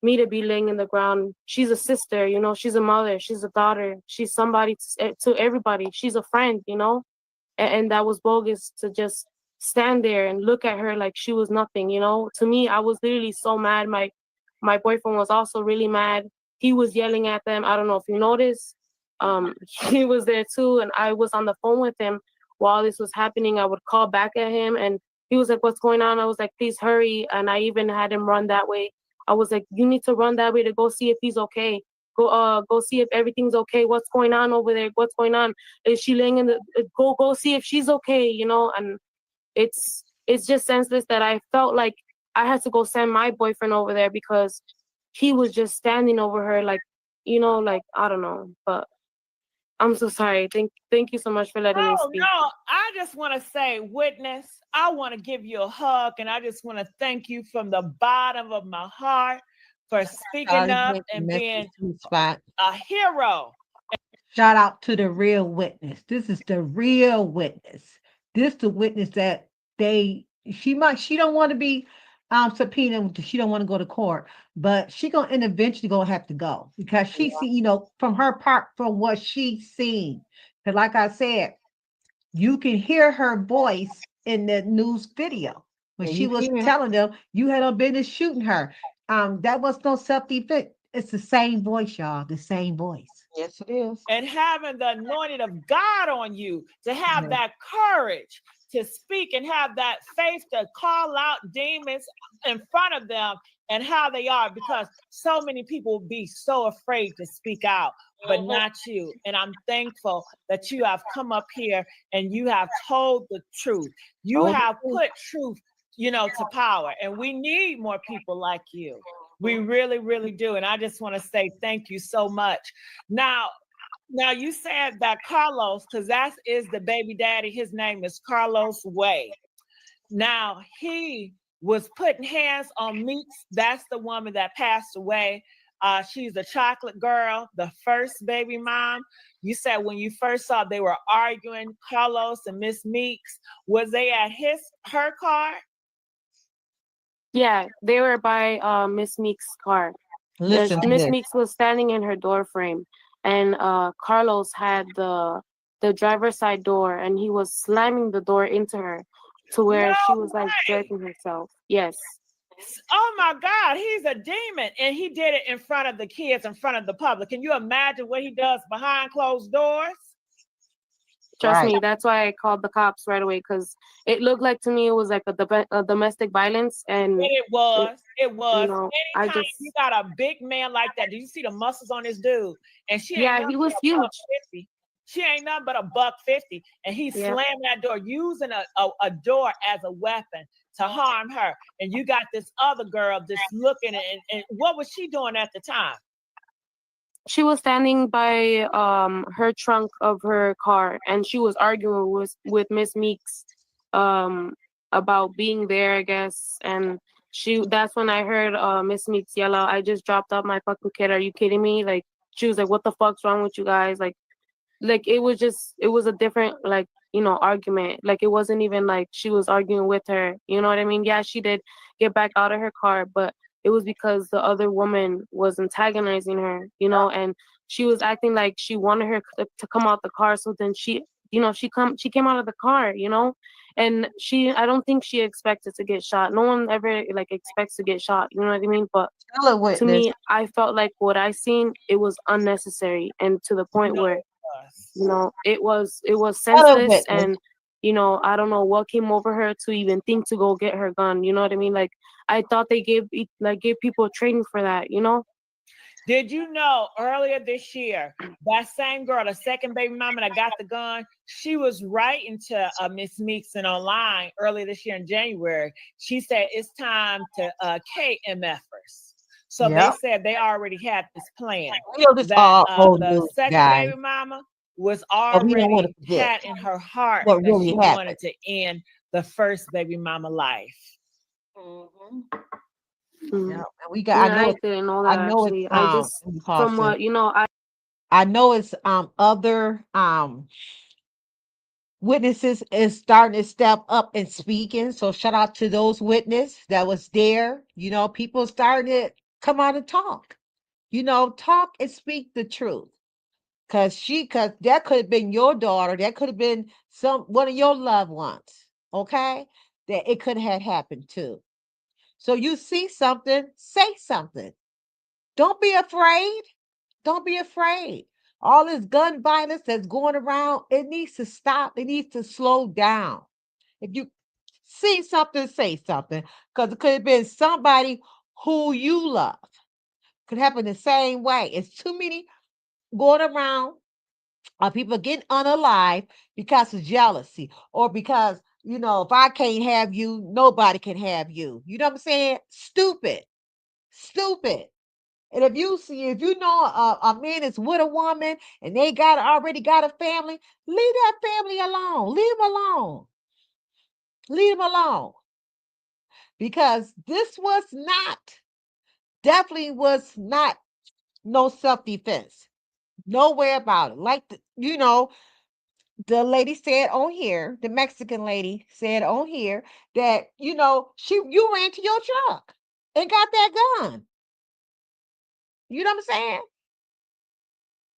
me to be laying in the ground. She's a sister, she's a mother, she's a daughter, she's somebody to everybody. She's a friend, and that was bogus to just stand there and look at her like she was nothing. To me, I was literally so mad. My boyfriend was also really mad. He was yelling at them. I don't know if you noticed. He was there too, and I was on the phone with him while this was happening. I would call back at him, and he was like, "What's going on?" I was like, "Please hurry." And I even had him run that way. I was like, "You need to run that way to go see if he's okay. Go see if everything's okay. What's going on over there? What's going on? Is she laying in the? Go see if she's okay." And it's just senseless that I felt like I had to go send my boyfriend over there because he was just standing over her like I don't know. But I'm so sorry. Thank you so much for letting me speak. No, I just want to say, witness, I want to give you a hug, and I just want to thank you from the bottom of my heart for speaking up and being a hero. Shout out to the real witness. This is the real witness. This the witness that she don't want to be subpoenaed. She don't want to go to court, but she gonna eventually gonna have to go because she see, from her part, from what she's seen. Because like I said, you can hear her voice in the news video when she was telling them you had no business shooting her. That was no self-defense. It's the same voice, y'all. The same voice. Yes, it is. And having the anointing of God on you to have that courage to speak and have that faith to call out demons in front of them and how they are, because so many people will be so afraid to speak out, but not you. And I'm thankful that you have come up here and you have told the truth. You have put truth, to power. And we need more people like you. We really, really do. And I just want to say thank you so much. Now you said that Carlos, because that is the baby daddy, his name is Carlos Way. Now he was putting hands on Meeks. That's the woman that passed away. She's a chocolate girl, the first baby mom. You said when you first saw they were arguing, Carlos and Miss Meeks, was they at her car? Yeah, they were by Miss Meeks' car. Miss Meeks was standing in her door frame, and Carlos had the driver's side door, and he was slamming the door into her to where she was like jerking herself. Yes. Oh my God, he's a demon. And he did it in front of the kids, in front of the public. Can you imagine what he does behind closed doors? Trust me, that's why I called the cops right away, because it looked like to me it was like a domestic violence, and it was. It was. I Anytime just you got a big man like that, do you see the muscles on this dude? And she ain't yeah, nothing he was but huge. $1.50. She ain't nothing but $1.50, and he's slamming that door, using a door as a weapon to harm her. And you got this other girl just looking, and what was she doing at the time? She was standing by her trunk of her car, and she was arguing with Miss Meeks about being there, I guess. And that's when I heard Miss Meeks yell out, "I just dropped off my fucking kid. Are you kidding me?" Like, she was like, "What the fuck's wrong with you guys?" Like it was a different, like, argument. Like, it wasn't even like she was arguing with her, you know what I mean? Yeah, she did get back out of her car, but it was because the other woman was antagonizing her, and she was acting like she wanted her to come out the car. So then she came out of the car, and I don't think she expected to get shot. No one ever like expects to get shot, you know what I mean? But to me, I felt like what I seen, it was unnecessary, and to the point where it was senseless. And I don't know what came over her to even think to go get her gun, you know what I mean? Like, I thought they gave people training for that. Did you know earlier this year, that same girl, the second baby mama that got the gun, she was writing to Miss Meekson online earlier this year in January. She said it's time to KMFers. So they said they already had this plan. The second baby mama was already had in her heart that she wanted to end the first baby mama life. Yeah, we got. I didn't know that. Actually, I just from what I know it's other witnesses is starting to step up and speaking. So shout out to those witnesses that was there. People starting to come out and talk. Talk and speak the truth. Cause that could have been your daughter. That could have been one of your loved ones. Okay, that it could have happened too. So you see something, say something. Don't be afraid. Don't be afraid. All this gun violence that's going around, it needs to stop. It needs to slow down. If you see something, say something. Because it could have been somebody who you love. Could happen the same way. It's too many going around. People getting unalive because of jealousy, or because, if I can't have you, nobody can have you. You know what I'm saying? Stupid. And if you know a man is with a woman and they already got a family, leave that family alone. Leave them alone. Leave them alone. Because definitely was not no self-defense. Nowhere about it. Like, the lady said on here, the Mexican lady said on here that, you ran to your truck and got that gun. You know what I'm saying?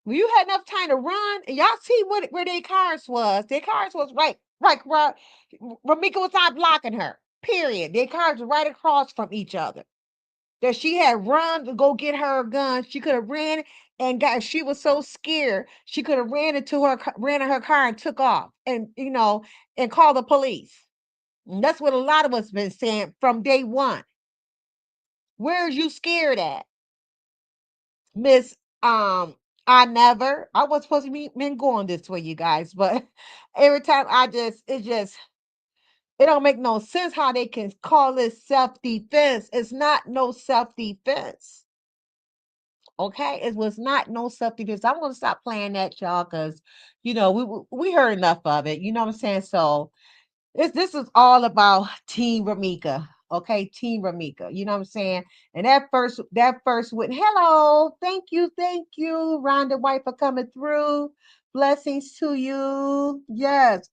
Well, you had enough time to run, and y'all see where their cars was. Their cars was right. Ramika was not blocking her. Period. Their cars were right across from each other. That she had run to go get her gun. She could have ran and got. She was so scared. She could have ran in her car and took off, and and called the police. And that's what a lot of us been saying from day one. Where's you scared at, Miss? I was supposed to be been going this way, you guys, but every time it don't make no sense how they can call this self-defense. It's not no self-defense. Okay, it was not no self-defense. I'm gonna stop playing that, y'all, because we heard enough of it. You know what I'm saying? So this is all about Team Ramika. Okay, Team Ramika. You know what I'm saying? And that first went, hello, thank you, Rhonda White, for coming through. Blessings to you. Yes.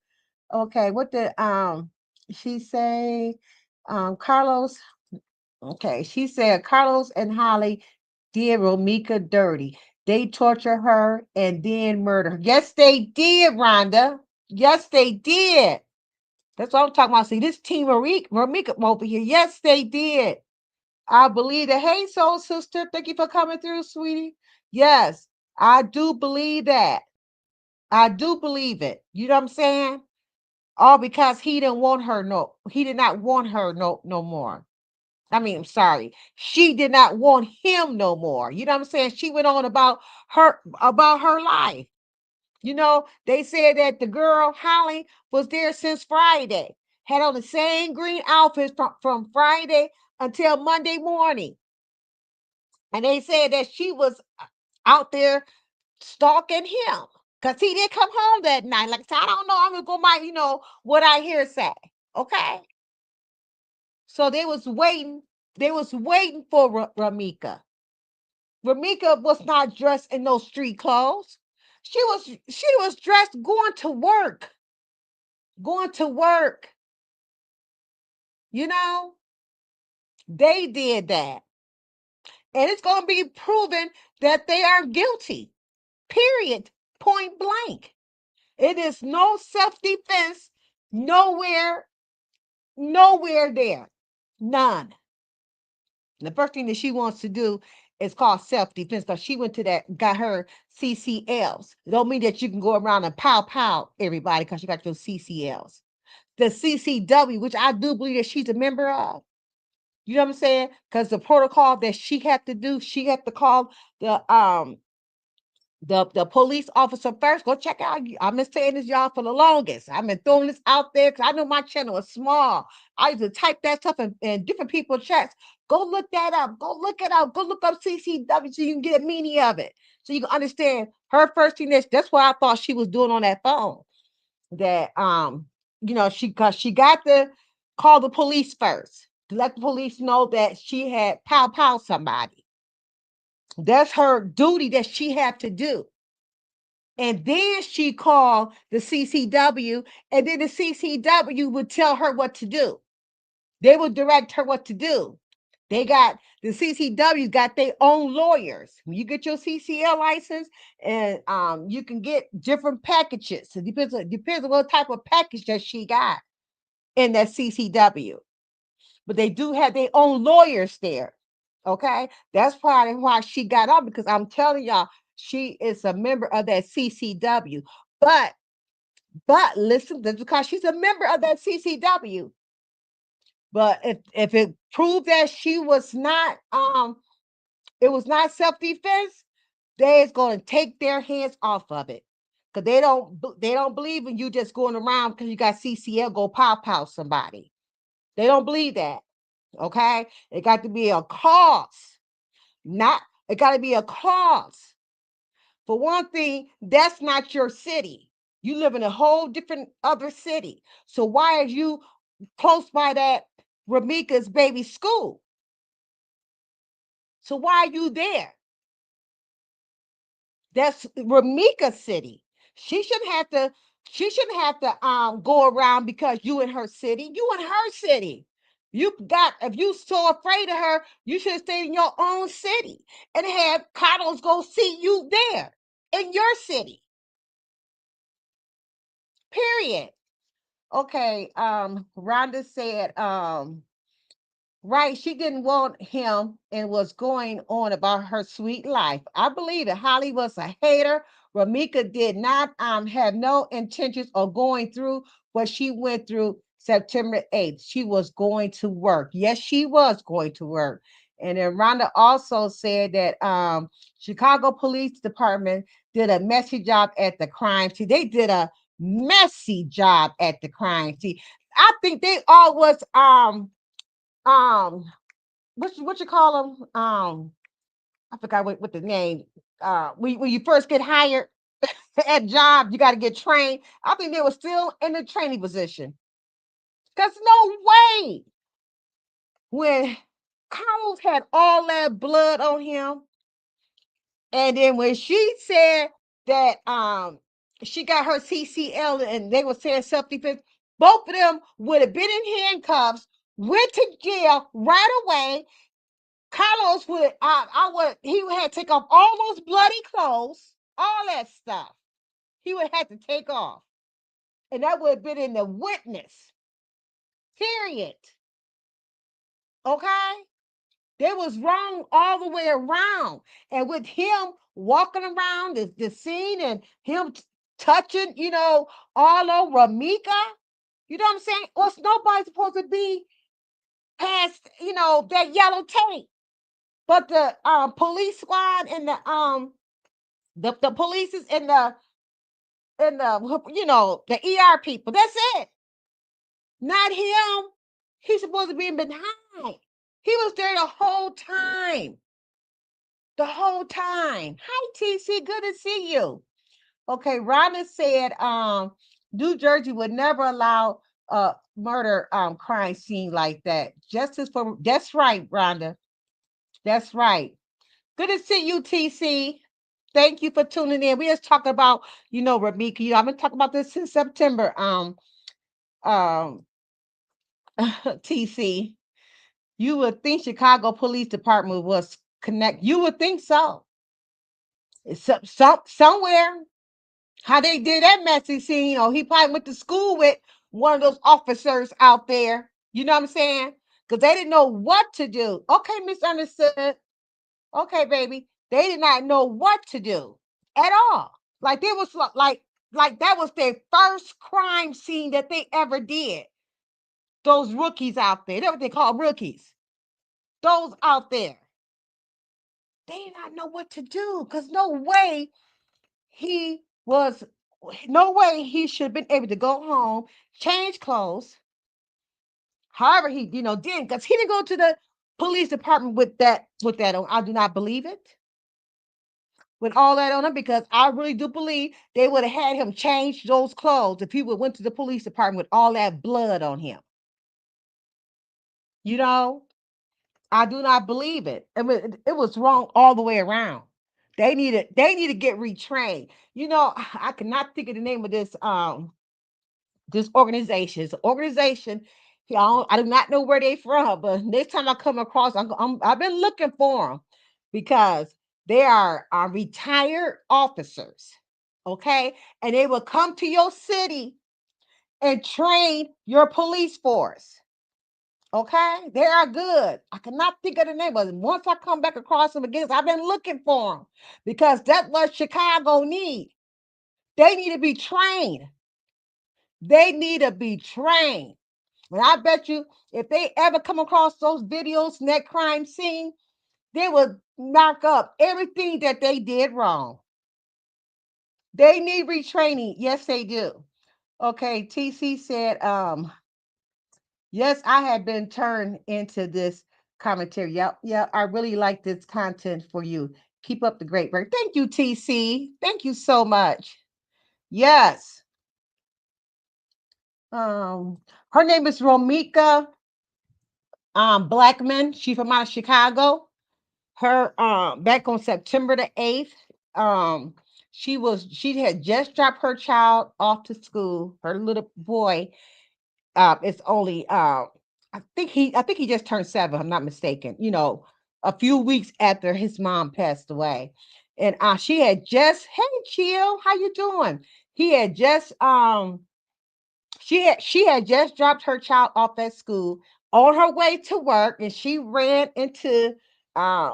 Okay, what did she say? Carlos. Okay, she said Carlos and Holly did Ramika dirty. They torture her and then murder her. Yes, they did, Rhonda. Yes, they did. That's what I'm talking about. See, this team Ramika over here. Yes, they did. I believe that. Hey, soul sister, thank you for coming through, sweetie. Yes, I do believe that. I do believe it. You know what I'm saying? All because he didn't want her he did not want her no more. I mean, I'm sorry. She did not want him no more. You know what I'm saying? She went on about her life. You know, they said that the girl, Holly, was there since Friday, had on the same green outfits from Friday until Monday morning. And they said that she was out there stalking him because he didn't come home that night. Like I said, I don't know. I'm going to go by, what I hear say. Okay. So they was waiting. They was waiting for Ramika. Ramika was not dressed in those street clothes. She was dressed going to work. Going to work. They did that. And it's going to be proven that they are guilty. Period. Point blank. It is no self-defense nowhere there. None. The first thing that she wants to do is called self-defense because she went to got her CCLs. It don't mean that you can go around and pow everybody because you got your CCLs. The CCW, which I do believe that she's a member of. You know what I'm saying? Because the protocol that she had to do, she had to call the police officer first. Go check out. I've been saying this, y'all, for the longest. I've been throwing this out there because I know my channel is small. I used to type that stuff in different people's chats. Go look that up. Go look it up. Go look up CCW so you can get a meaning of it. So you can understand her first thing. That's what I thought she was doing on that phone. That she got to call the police first to let the police know that she had pow somebody. That's her duty that she had to do. And then she called the CCW, and then the CCW would tell her what to do. They would direct her what to do. The CCW's got their own lawyers. You get your CCL license, and you can get different packages. It depends on what type of package that she got in that CCW. But they do have their own lawyers there. Okay, that's probably why she got on, because I'm telling y'all, she is a member of that CCW. But listen, that's because she's a member of that CCW. But if it proved that she was not, it was not self-defense, they're going to take their hands off of it, because they don't believe in you just going around because you got CCL go pow somebody. They don't believe that. Okay, it got to be a cause. It got to be a cause. For one thing, that's not your city. You live in a whole different other city. So why are you close by that Ramika's baby school? So why are you there? That's Ramika's city. She shouldn't have to go around because you in her city. You in her city. If you so afraid of her, you should stay in your own city and have Carlos go see you there in your city. Period. Okay. Rhonda said, right, she didn't want him and was going on about her sweet life. I believe that Holly was a hater. Ramika did not have no intentions of going through what she went through September 8th. She was going to work. Yes, she was going to work. And then Rhonda also said that Chicago Police Department did a messy job at the crime scene. They did a messy job at the crime scene. I think they all was what you call them? I forgot what the name. When you first get hired at job, you got to get trained. I think they were still in the training position. Cause no way. When Carlos had all that blood on him, and then when she said that she got her CCL and they were saying self-defense, both of them would have been in handcuffs, went to jail right away. Carlos he would have to take off all those bloody clothes, all that stuff. He would have to take off. And that would have been in the witness. Period. Okay? They was wrong all the way around. And with him walking around the scene and him touching, all over Ramika. You know what I'm saying? Or nobody's supposed to be past, that yellow tape. But the police squad and the police is in the ER people. That's it. Not him. He's supposed to be behind. He was there the whole time. The whole time. Hi, TC. Good to see you. Okay, Rhonda said, New Jersey would never allow a murder crime scene like that. Justice for that's right, Rhonda. That's right. Good to see you, TC. Thank you for tuning in. We just talking about, Ramika. I've been talking about this since September. Um, TC. You would think Chicago Police Department was connect. You would think so. It's somewhere. How they did that messy scene, he probably went to school with one of those officers out there. You know what I'm saying? Because they didn't know what to do. Okay, misunderstood. Okay, baby. They did not know what to do at all. Like there was like that was their first crime scene that they ever did. Those rookies out there. That's what they call rookies. Those out there. They did not know what to do because he was no way he should have been able to go home, change clothes. However, he didn't because he didn't go to the police department with that on. I do not believe it. With all that on him, because I really do believe they would have had him change those clothes if he would went to the police department with all that blood on him. I do not believe it. I mean, it was wrong all the way around. They need to get retrained. I cannot think of the name of this organization. It's an organization. I do not know where they from, but next time I come across, I've been looking for them because they are retired officers, okay, and they will come to your city and train your police force. Okay, they are good. I cannot think of the name, but once I come back across them again, I've been looking for them because that's what Chicago need. They need to be trained. They need to be trained. And I bet you, if they ever come across those videos in that crime scene, they would knock up everything that they did wrong. They need retraining. Yes, they do. Okay, TC said, yes, I have been turned into this commentary. Yeah, I really like this content for you. Keep up the great work. Thank you, TC. Thank you so much. Yes. Her name is Romika Blackman. She's from out of Chicago. Her back on September the 8th, she had just dropped her child off to school. Her little boy, it's only I think he just turned 7, I'm not mistaken, a few weeks after his mom passed away. And she had just, hey Chill, how you doing? He had just she had just dropped her child off at school on her way to work, and she ran into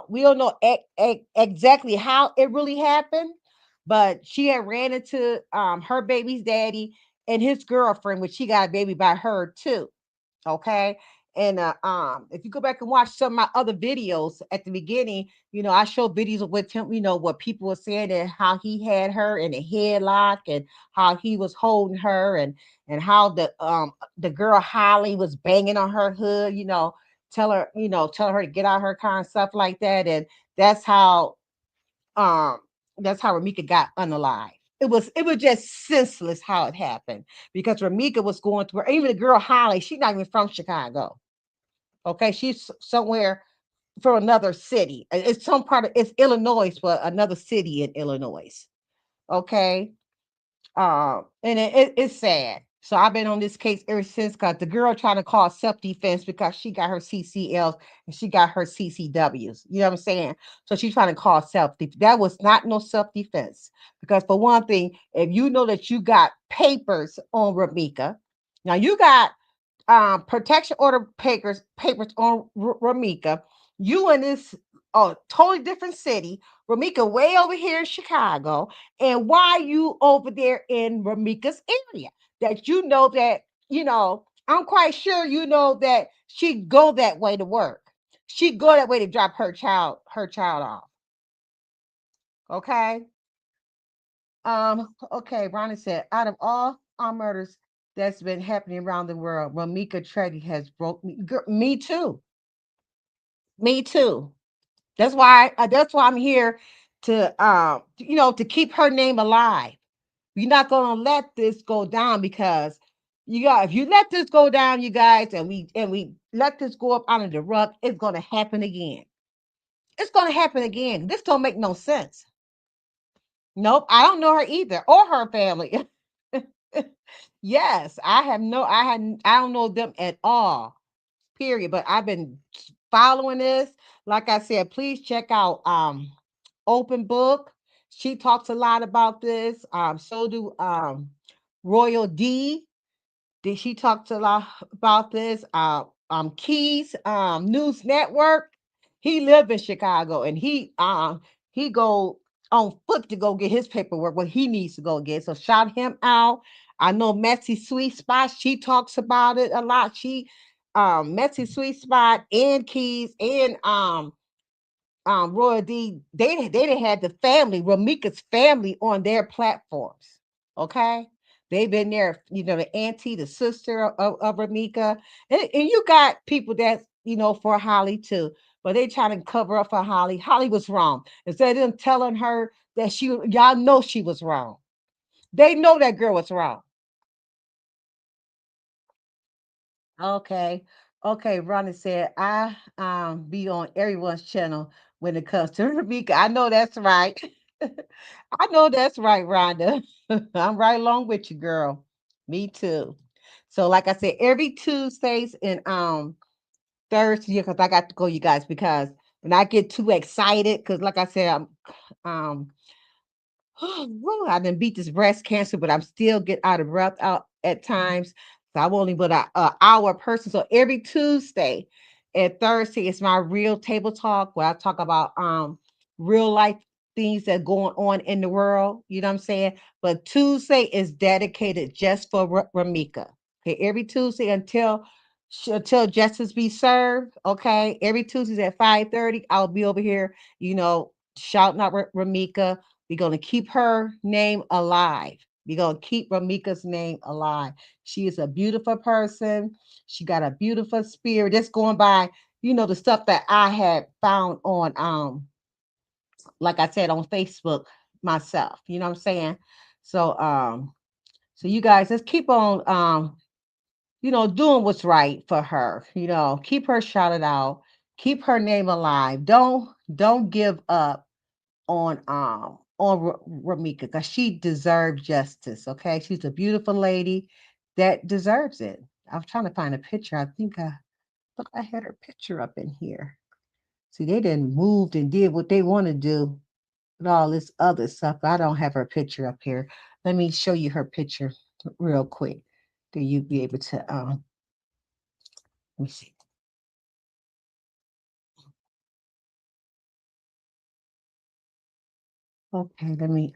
we don't know exactly how it really happened, but she had ran into her baby's daddy and his girlfriend, which she got a baby by her too. Okay. And if you go back and watch some of my other videos at the beginning, I show videos with him, what people were saying and how he had her in a headlock and how he was holding her and how the girl Holly was banging on her hood, tell her to get out of her car and stuff like that. And that's how Ramika got unalive. It was just senseless how it happened because Ramika was going through, even the girl Holly, she's not even from Chicago. Okay, she's somewhere from another city. It's it's Illinois, but another city in Illinois. Okay. And it's sad. So I've been on this case ever since because the girl trying to call self-defense because she got her CCLs and she got her CCWs. You know what I'm saying? So she's trying to call self-defense. That was not no self-defense. Because for one thing, if you know that you got papers on Ramika, now you got protection order papers on Ramika, You in this totally different city. Ramika way over here in Chicago. And why you over there in Ramika's area? That you know that, I'm quite sure you know that she go that way to work. She go that way to drop her child off. Okay. Okay, Ronnie said, out of all murders that's been happening around the world, Ramika Tredy has broke me. Me too. Me too. That's why I'm here to keep her name alive. We're not gonna let this go down because if you let this go down, you guys, and we let this go up under the rug, it's gonna happen again. It's gonna happen again. This don't make no sense. Nope, I don't know her either or her family. Yes, I don't know them at all. Period. But I've been following this. Like I said, please check out Open Book. She talks a lot about this. So do Royal D. Did she talk a lot about this? Keys News Network. He lived in Chicago and he go on foot to go get his paperwork what he needs to go get. So shout him out. I know Messy Sweet Spot. She talks about it a lot. She Messy Sweet Spot and Keys and Roy D, they done had the family, Ramika's family on their platforms. Okay. They've been there, the auntie, the sister of Ramika. And you got people that's, for Holly too. But they trying to cover up for Holly. Holly was wrong. Instead of them telling her that y'all know she was wrong. They know that girl was wrong. Okay. Okay, Ronnie said, I be on everyone's channel when it comes to Rebecca. I know that's right. I know that's right, Rhonda. I'm right along with you, girl. Me too. So, like I said, every Tuesdays and Thursday, because I got to go, you guys, because when I get too excited, because like I said, um woo, I done beat this breast cancer, but I'm still get out of breath out at times. So I'm only but a hour person. So every Tuesday and Thursday is my real table talk where I talk about real life things that going on in the world. You know what I'm saying? But Tuesday is dedicated just for Ramika. Okay, every Tuesday until justice be served. Okay, every Tuesday at 5:30, I'll be over here. Shouting out Ramika. We're going to keep her name alive. We're going to keep Ramika's name alive. She is a beautiful person. She got a beautiful spirit. Just going by, the stuff that I had found on, like I said, on Facebook myself. You know what I'm saying? So you guys just keep on, doing what's right for her. Keep her shouted out. Keep her name alive. Don't give up on Ramika because she deserves justice. Okay, she's a beautiful lady that deserves it. I was trying to find a picture. I think I had her picture up in here. See, they didn't moved and did what they want to do with all this other stuff. I don't have her picture up here. Let me show you her picture real quick. Do you be able to let me see. Okay, let me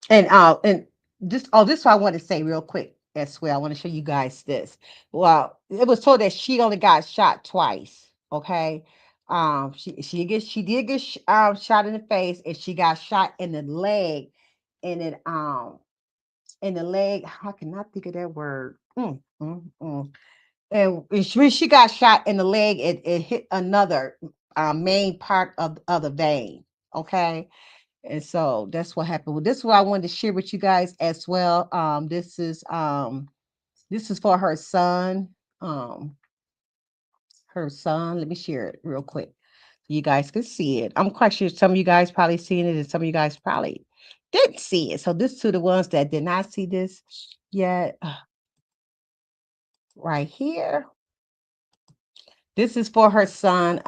and this is what I want to say real quick as well. I want to show you guys this. Well, it was told that she only got shot twice. Okay. She did get shot in the face and she got shot in the leg and it in the leg. I cannot think of that word. And when she got shot in the leg, it hit another main part of the vein. Okay. And so that's what happened. Well, this is what I wanted to share with you guys as well. This is for her son. Um, her son. Let me share it real quick. So you guys can see it. I'm quite sure some of you guys probably seen it, and some of you guys probably didn't see it. So this to the ones that did not see this yet. Right here. This is for her son.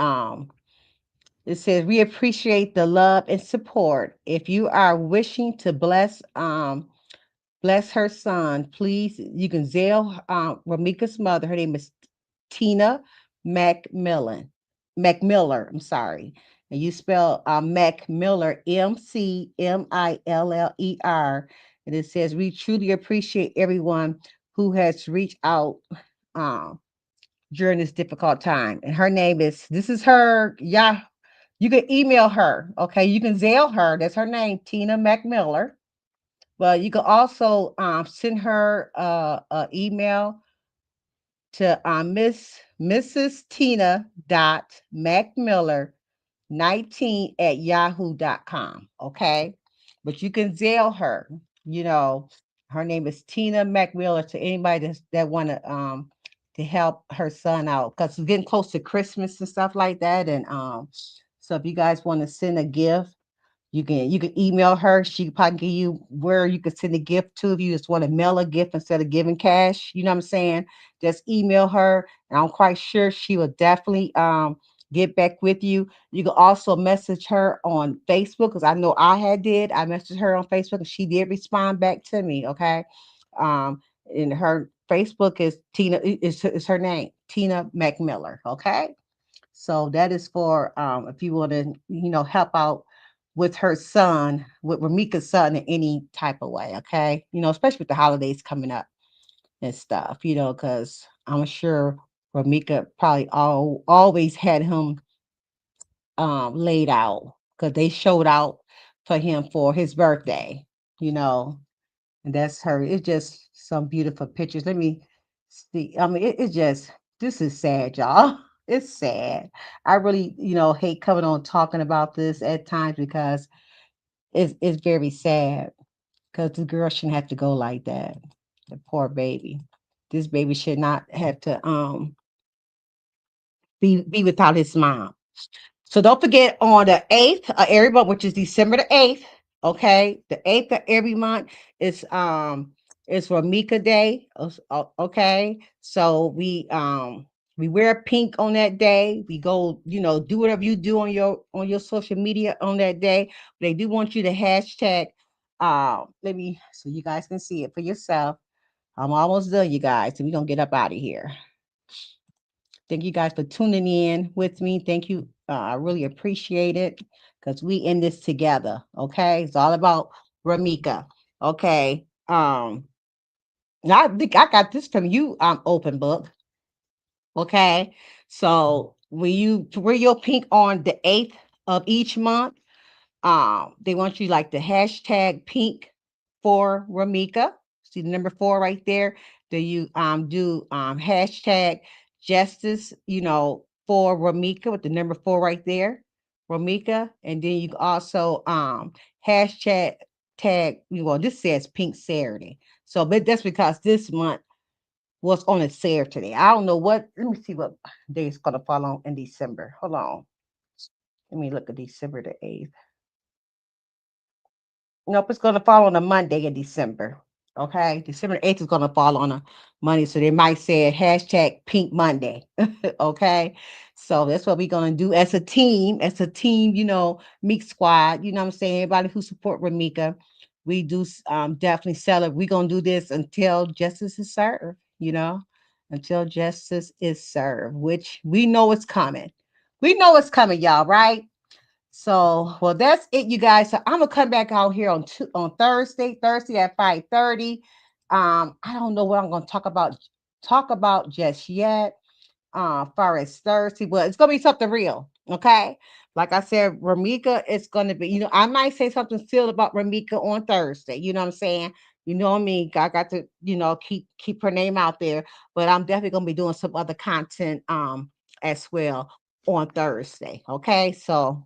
It says, we appreciate the love and support. If you are wishing to bless her son, please, you can Zelle Ramika's mother. Her name is Tina McMiller. I'm sorry. And you spell McMiller, McMiller. And it says, we truly appreciate everyone who has reached out um, during this difficult time. And her name this is her, yeah. You can email her, okay? You can Zelle her. That's her name, Tina McMiller. Well, you can also send her an email to Mrs. Tina dot McMiller 19 at yahoo.com. Okay. But you can Zelle her, you know, her name is Tina McMiller, to anybody that want to help her son out, because it's getting close to Christmas and stuff like that. And so if you guys want to send a gift, you can email her. She can probably give you where you can send a gift to if you just want to mail a gift instead of giving cash. You know what I'm saying? Just email her, and I'm quite sure she will definitely get back with you. You can also message her on Facebook, because I know did. I messaged her on Facebook and she did respond back to me. Okay. Um, and her Facebook is Tina, is her name, Tina McMiller. Okay. So that is for if you want to, help out with her son, with Ramika's son in any type of way, okay? Especially with the holidays coming up and stuff, because I'm sure Ramika probably always had him laid out, because they showed out for him for his birthday, you know, and that's her. It's just some beautiful pictures. Let me see. I mean, it's just, this is sad, y'all. It's sad. I really, hate coming on talking about this at times, because it's very sad, because the girl shouldn't have to go like that. The poor baby. This baby should not have to be without his mom. So don't forget, on the 8th of every month, which is December the 8th, okay? The 8th of every month is Ramika Day. Okay. So we wear pink on that day. We go, do whatever you do on your social media on that day. They do want you to hashtag let me, so you guys can see it for yourself. I'm almost done, you guys, and we're gonna get up out of here. Thank you guys for tuning in with me. Thank you. I really appreciate it, because we in this together. Okay. It's all about Ramika. Okay. I think I got this from you, open book. Okay. So when you wear your pink on the 8th of each month, they want you like the hashtag pink for Ramika. See the number 4 right there. Do you do hashtag justice, for Ramika, with the number 4 right there, Ramika. And then you can also hashtag tag, this says Pink Saturday. So but that's because this month was on a Saturday. I don't know what, let me see what day it's gonna fall on in December. Hold on. Let me look at December the 8th. Nope, it's gonna fall on a Monday in December. Okay, December 8th is gonna fall on a Monday, so they might say hashtag Pink Monday. Okay, so that's what we're gonna do as a team. Meek Squad. You know what I'm saying? Everybody who support Ramika, we do definitely celebrate. We're gonna do this until justice is served. Until justice is served, which we know it's coming. We know it's coming, y'all. Right? So, well, that's it, you guys. So I'm gonna come back out here on Thursday at 5:30. I don't know what I'm gonna talk about just yet. Far as Thursday, but it's gonna be something real. Okay. Like I said, Ramika, it's gonna be, I might say something still about Ramika on Thursday. You know what I'm saying? You know what I mean? I got to, keep her name out there, but I'm definitely gonna be doing some other content as well on Thursday. Okay, so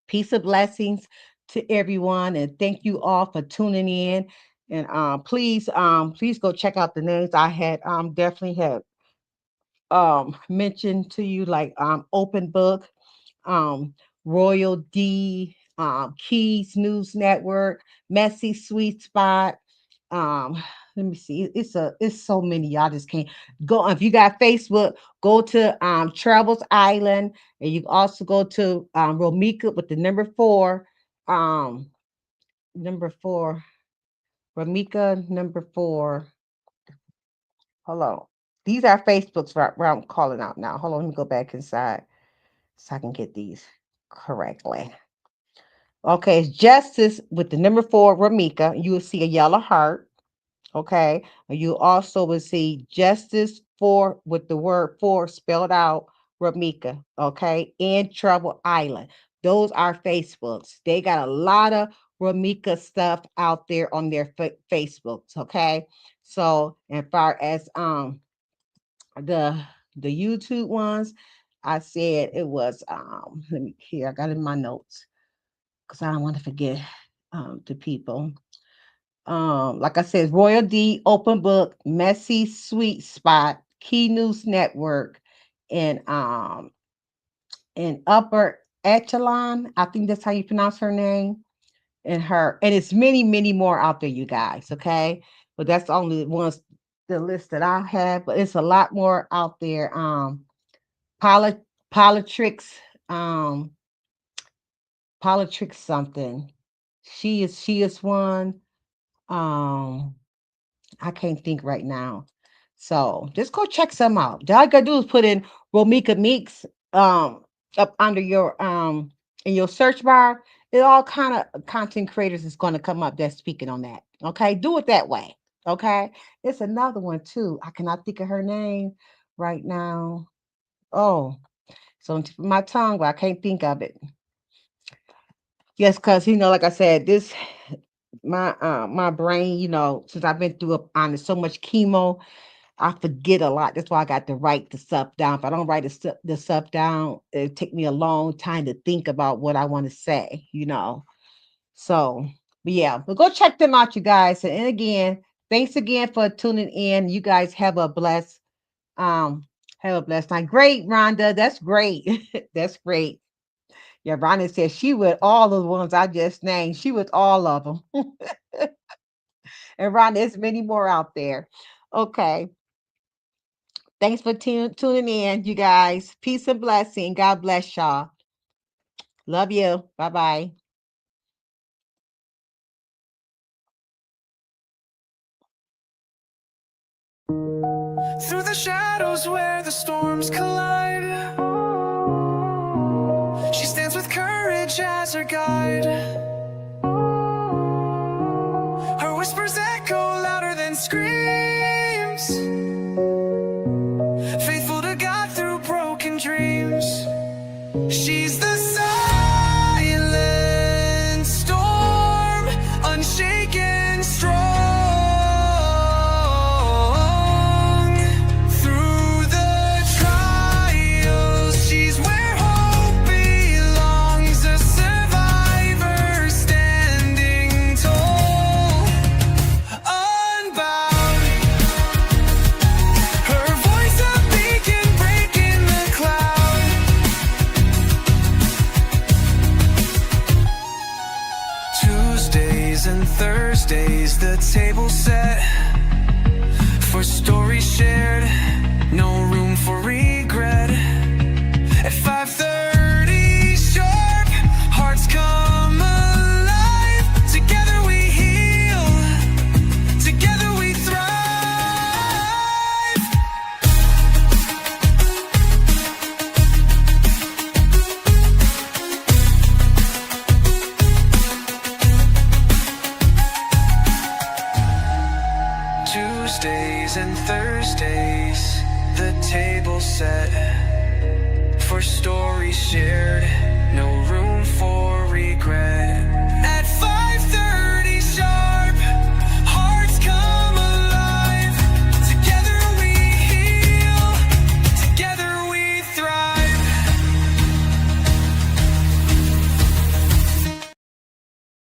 peace and blessings to everyone, and thank you all for tuning in. And please go check out the names I had definitely had mentioned to you, like Open Book, um, Royal D, Keys News Network, Messy Sweet Spot. Um, let me see. It's so many. Y'all just can't go. If you got Facebook, go to Travels Island, and you can also go to Romika with the number 4. Um, number 4. Ramika number 4. Hold on. These are Facebooks where I'm calling out now. Hold on, let me go back inside so I can get these correctly. Okay, it's Justice with the number 4, Ramika. You will see a yellow heart. Okay, and you also will see Justice 4 with the word 4 spelled out, Ramika. Okay, in Trouble Island. Those are Facebooks. They got a lot of Ramika stuff out there on their Facebooks. Okay, so as far as the YouTube ones, I said it was let me here, I got it in my notes because I don't want to forget the people. Like I said, Royal D, Open Book, Messy Sweet Spot, Key News Network, and Upper Echelon. I think that's how you pronounce her name. And it's many, many more out there, you guys. Okay, but that's the only ones the list that I have. But it's a lot more out there. Politics, politics something. She is one. I can't think right now. So just go check some out. All you gotta do is put in Romika Meeks up under your in your search bar. It all kind of content creators is going to come up that's speaking on that. Okay, do it that way. Okay, it's another one too. I cannot think of her name right now. Oh, so on the tip of my tongue, but I can't think of it. Yes, because like I said, this my brain, since I've been through on so much chemo, I forget a lot. That's why I got to write the stuff down. If I don't write the stuff down, it take me a long time to think about what I want to say, So, but yeah, but go check them out, you guys. And again, thanks again for tuning in. You guys have a blessed night. Great, Rhonda. That's great. That's great. Yeah, Rhonda said she with all the ones I just named. She with all of them. And Rhonda, there's many more out there. Okay. Thanks for tuning in, you guys. Peace and blessing. God bless y'all. Love you. Bye-bye. Through the shadows where the storms collide, she stands with courage as her guide. Her whispers echo louder than screams, faithful to God through broken dreams. She's the silent storm, unshaken, strong. Thursdays, the table set for stories shared, no room for regret. At 5:30 sharp, hearts come alive. Together we heal, together we thrive. Tuesdays and Thursdays, the table set for stories shared, no